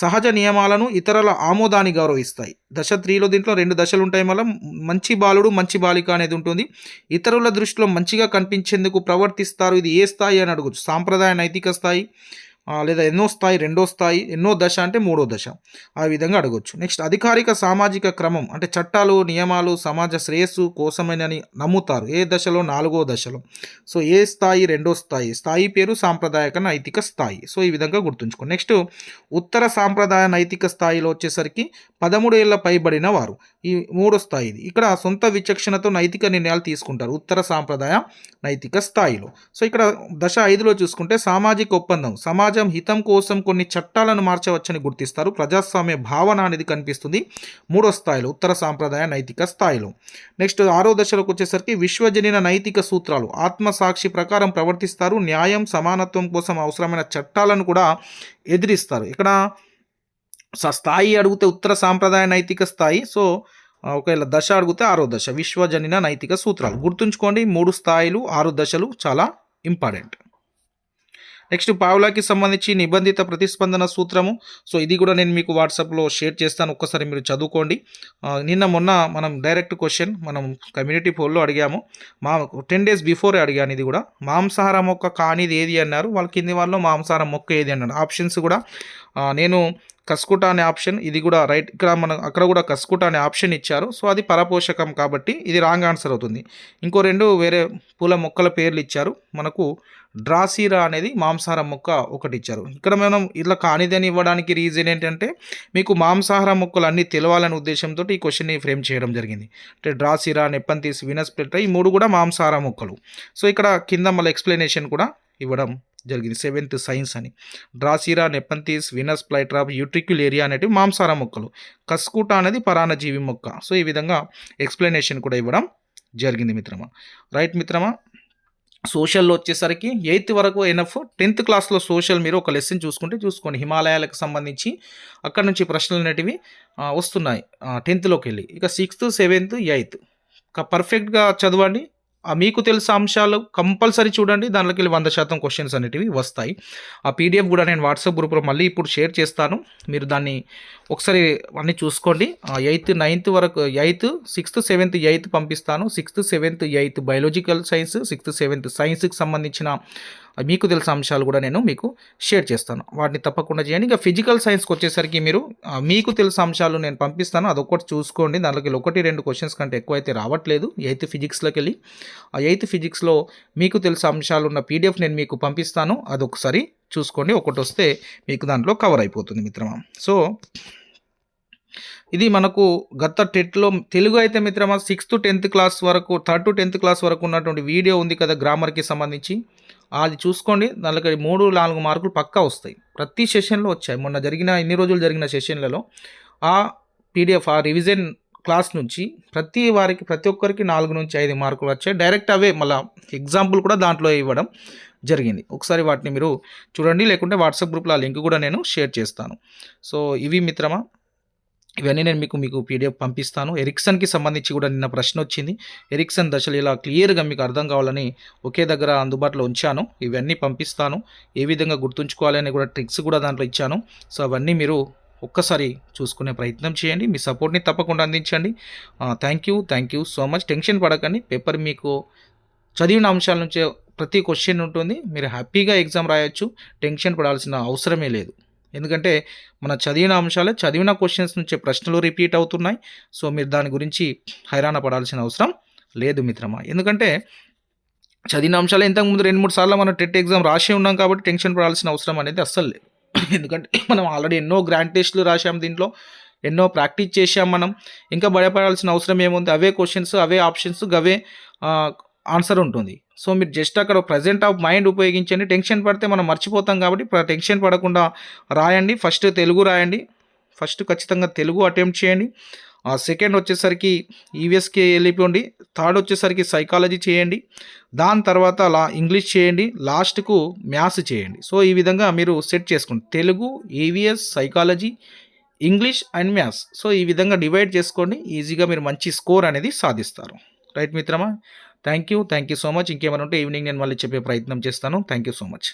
A: సహజ నియమాలను ఇతరుల ఆమోదాన్ని గౌరవిస్తాయి. దశ 3లో దీంట్లో 2 దశలు ఉంటాయి. మళ్ళీ మంచి బాలుడు మంచి బాలిక అనేది ఉంటుంది. ఇతరుల దృష్టిలో మంచిగా కనిపించేందుకు ప్రవర్తిస్తారు. ఇది ఏ స్థాయి అని అడగచ్చు? సాంప్రదాయ నైతిక స్థాయి, లేదా ఎన్నో స్థాయి, 2వ స్థాయి, ఎన్నో దశ అంటే 3వ దశ, ఆ విధంగా అడగవచ్చు. నెక్స్ట్ అధికారిక సామాజిక క్రమం, అంటే చట్టాలు నియమాలు సమాజ శ్రేయస్సు కోసమేనని నమ్ముతారు. ఏ దశలో? 4వ దశలో. సో ఏ స్థాయి? 2వ స్థాయి. స్థాయి పేరు సాంప్రదాయక నైతిక స్థాయి. సో ఈ విధంగా గుర్తుంచుకోండి. నెక్స్ట్ ఉత్తర సాంప్రదాయ నైతిక స్థాయిలో వచ్చేసరికి 13 ఏళ్ల పైబడిన వారు, ఈ 3వ స్థాయి. ఇది ఇక్కడ సొంత విచక్షణతో నైతిక నిర్ణయాలు తీసుకుంటారు ఉత్తర సాంప్రదాయ నైతిక స్థాయిలో. సో ఇక్కడ దశ 5లో చూసుకుంటే సామాజిక ఒప్పందం, సమాజం హితం కోసం కొన్ని చట్టాలను మార్చవచ్చని గుర్తిస్తారు. ప్రజాస్వామ్య భావన అనేది కనిపిస్తుంది 3వ స్థాయిలో ఉత్తర సాంప్రదాయ నైతిక స్థాయిలో. నెక్స్ట్ 6వ దశలోకి వచ్చేసరికి విశ్వజనీన నైతిక సూత్రాలు, ఆత్మసాక్షి ప్రకారం ప్రవర్తిస్తారు. న్యాయం సమానత్వం కోసం అవసరమైన చట్టాలను కూడా ఎదిరిస్తారు. ఇక్కడ స్థాయి అడిగితే ఉత్తర సాంప్రదాయ నైతిక స్థాయి. సో ఒకవేళ దశ అడిగితే 6వ దశ విశ్వజనీన నైతిక సూత్రాలు. గుర్తుంచుకోండి, 3 స్థాయిలు 6 దశలు చాలా ఇంపార్టెంట్. నెక్స్ట్ పావులాకి సంబంధించి నిబంధిత ప్రతిస్పందన సూత్రము. సో ఇది కూడా నేను మీకు వాట్సాప్లో షేర్ చేస్తాను, ఒక్కసారి మీరు చదువుకోండి. నిన్న మొన్న మనం డైరెక్ట్ క్వశ్చన్ మనం కమ్యూనిటీ పోల్లో అడిగాము, 10 days బిఫోర్ అడిగాను. ఇది కూడా మాంసాహార మొక్క కానిది ఏది అన్నారు, వాళ్ళ కింది వాళ్ళు మాంసాహార మొక్క ఏది అన్నారు. ఆప్షన్స్ కూడా నేను కస్కుట అనే ఆప్షన్, ఇది కూడా రైట్. ఇక్కడ మనం అక్కడ కూడా కస్కుట అనే ఆప్షన్ ఇచ్చారు. సో అది పరపోషకం కాబట్టి ఇది రాంగ్ ఆన్సర్ అవుతుంది. ఇంకో 2 వేరే పూల మొక్కల పేర్లు ఇచ్చారు. మనకు డ్రాసీరా అనేది మాంసాహార మొక్క ఒకటి ఇచ్చారు. ఇక్కడ మనం ఇట్లా కానిదని ఇవ్వడానికి రీజన్ ఏంటంటే మీకు మాంసాహార మొక్కలు అన్నీ తెలవాలనే ఉద్దేశంతో ఈ క్వశ్చన్ని ఫ్రేమ్ చేయడం జరిగింది. అంటే డ్రాసీరా, నెప్పంతిస్, వీనస్ ప్లెట్రా, ఈ 3 కూడా మాంసాహార మొక్కలు. సో ఇక్కడ కింద మళ్ళీ ఎక్స్ప్లెనేషన్ కూడా ఇవ్వడం జరిగింది. 7th సైన్స్ అని డ్రాసీరా, నెప్పంతిస్, వీనస్ ప్లైట్రా, యూట్రిక్యులేరియా అనేటివి మాంసాహార మొక్కలు, కస్కుట అనేది పరాన్నజీవి మొక్క. సో ఈ విధంగా ఎక్స్ప్లెనేషన్ కూడా ఇవ్వడం జరిగింది మిత్రమా. రైట్ మిత్రమా. సోషల్లో వచ్చేసరికి 8th వరకు ఎనఫ్. 10th క్లాస్లో సోషల్ మీరు ఒక లెసన్ చూసుకోండి. హిమాలయాలకు సంబంధించి అక్కడ నుంచి ప్రశ్నలు అనేటివి వస్తున్నాయి 10thలోకి వెళ్ళి. ఇక 6th, 7th, 8th పర్ఫెక్ట్గా చదవండి. మీకు తెలిసిన అంశాలు కంపల్సరీ చూడండి, దాంట్లోకి వెళ్ళి 100% క్వశ్చన్స్ అనేటివి వస్తాయి. ఆ పీడిఎఫ్ కూడా నేను వాట్సాప్ గ్రూప్లో మళ్ళీ ఇప్పుడు షేర్ చేస్తాను, మీరు దాన్ని ఒకసారి అన్నీ చూసుకోండి. 8th, 9th వరకు 8th, 6th, 7th, 8th పంపిస్తాను. 6th, 7th, 8th biological science, 6th, 7th సైన్స్కి సంబంధించిన మీకు తెలిసిన అంశాలు కూడా నేను మీకు షేర్ చేస్తాను, వాటిని తప్పకుండా చేయండి. ఇక ఫిజికల్ సైన్స్కి వచ్చేసరికి మీరు మీకు తెలిసిన అంశాలు నేను పంపిస్తాను, అదొకటి చూసుకోండి. దాంట్లోకి 1-2 క్వశ్చన్స్ కంటే ఎక్కువ అయితే రావట్లేదు 8th ఫిజిక్స్లోకి వెళ్ళి. ఆ 8th ఫిజిక్స్లో మీకు తెలిసిన అంశాలు ఉన్న పీడిఎఫ్ నేను మీకు పంపిస్తాను, అదొకసారి చూసుకోండి. ఒకటి వస్తే మీకు దాంట్లో కవర్ అయిపోతుంది మిత్రమా. సో ఇది మనకు గత టెట్లో తెలుగు అయితే మిత్రమా 6th to 10th క్లాస్ వరకు, 3rd to 10th క్లాస్ వరకు ఉన్నటువంటి వీడియో ఉంది కదా గ్రామర్కి సంబంధించి, అది చూసుకోండి. దానికి 3-4 మార్కులు పక్కా వస్తాయి. ప్రతి సెషన్లో వచ్చాయి. మొన్న జరిగిన ఇన్ని రోజులు జరిగిన సెషన్లలో ఆ పీడిఎఫ్, ఆ రివిజన్ క్లాస్ నుంచి ప్రతి ఒక్కరికి 4 నుంచి 5 మార్కులు వచ్చాయి. డైరెక్ట్ అవే మళ్ళీ ఎగ్జాంపుల్ కూడా దాంట్లో ఇవ్వడం జరిగింది. ఒకసారి వాటిని మీరు చూడండి, లేకుంటే వాట్సాప్ గ్రూప్లో ఆ లింక్ కూడా నేను షేర్ చేస్తాను. సో ఇవి మిత్రమా, ఇవన్నీ నేను మీకు పీడిఎఫ్ పంపిస్తాను. ఎరిక్సన్కి సంబంధించి కూడా నిన్న ప్రశ్న వచ్చింది. ఎరిక్సన్ దశలు ఇలా క్లియర్గా మీకు అర్థం కావాలని ఒకే దగ్గర అందుబాటులో ఉంచాను. ఇవన్నీ పంపిస్తాను. ఏ విధంగా గుర్తుంచుకోవాలని కూడా ట్రిక్స్ కూడా దాంట్లో ఇచ్చాను. సో అవన్నీ మీరు ఒక్కసారి చూసుకునే ప్రయత్నం చేయండి. మీ సపోర్ట్ని తప్పకుండా అందించండి. Thank you so much. Tension పడకండి. పేపర్ మీకు చదివిన అంశాల నుంచే ప్రతి క్వశ్చన్ ఉంటుంది. మీరు హ్యాపీగా ఎగ్జామ్ రాయొచ్చు. టెన్షన్ పడాల్సిన అవసరమే లేదు. ఎందుకంటే మన చదివిన అంశాలే చదివిన క్వశ్చన్స్ నుంచే ప్రశ్నలు రిపీట్ అవుతున్నాయి. సో మీరు దాని గురించి హైరాణ పడాల్సిన అవసరం లేదు మిత్రమా. ఎందుకంటే చదివిన అంశాలే ఇంతకుముందు 2, 3 సార్లు మనం టెట్ ఎగ్జామ్ రాసే ఉన్నాం కాబట్టి టెన్షన్ పడాల్సిన అవసరం అనేది అస్సలు లేదు. ఎందుకంటే మనం ఆల్రెడీ ఎన్నో గ్రాండ్ టెస్ట్‌లు రాసాం దీంట్లో. ఎన్నో ప్రాక్టీస్ చేశాం మనం. ఇంకా భయపడాల్సిన అవసరం ఏముంది? అవే క్వెషన్స్, అవే ఆప్షన్స్, గవే ఆన్సర్ ఉంటుంది. సో మీరు జస్ట్ అక్కడ ప్రెజెంట్ ఆఫ్ మైండ్ ఉపయోగించండి. టెన్షన్ పడితే మనం మర్చిపోతాం కాబట్టి టెన్షన్ పడకుండా రాయండి. ఫస్ట్ తెలుగు రాయండి. ఫస్ట్ ఖచ్చితంగా తెలుగు అటెంప్ట్ చేయండి. సెకండ్ వచ్చేసరికి ఈవీఎస్‌కి వెళ్ళిపోండి. థర్డ్ వచ్చేసరికి సైకాలజీ చేయండి. దాని తర్వాత ఇంగ్లీష్ చేయండి. లాస్ట్‌కు మ్యాథ్స్ చేయండి. సో ఈ విధంగా మీరు సెట్ చేసుకోండి. Telugu, EVS, psychology, English and maths. So ఈ విధంగా డివైడ్ చేసుకోండి. ఈజీగా మీరు మంచి స్కోర్ అనేది సాధిస్తారు. రైట్ మిత్రమా. Thank you so much. ఇంకేమైనా ఉంటే ఈవినింగ్ నేను మళ్ళీ చెప్పే ప్రయత్నం చేస్తాను. Thank you so much.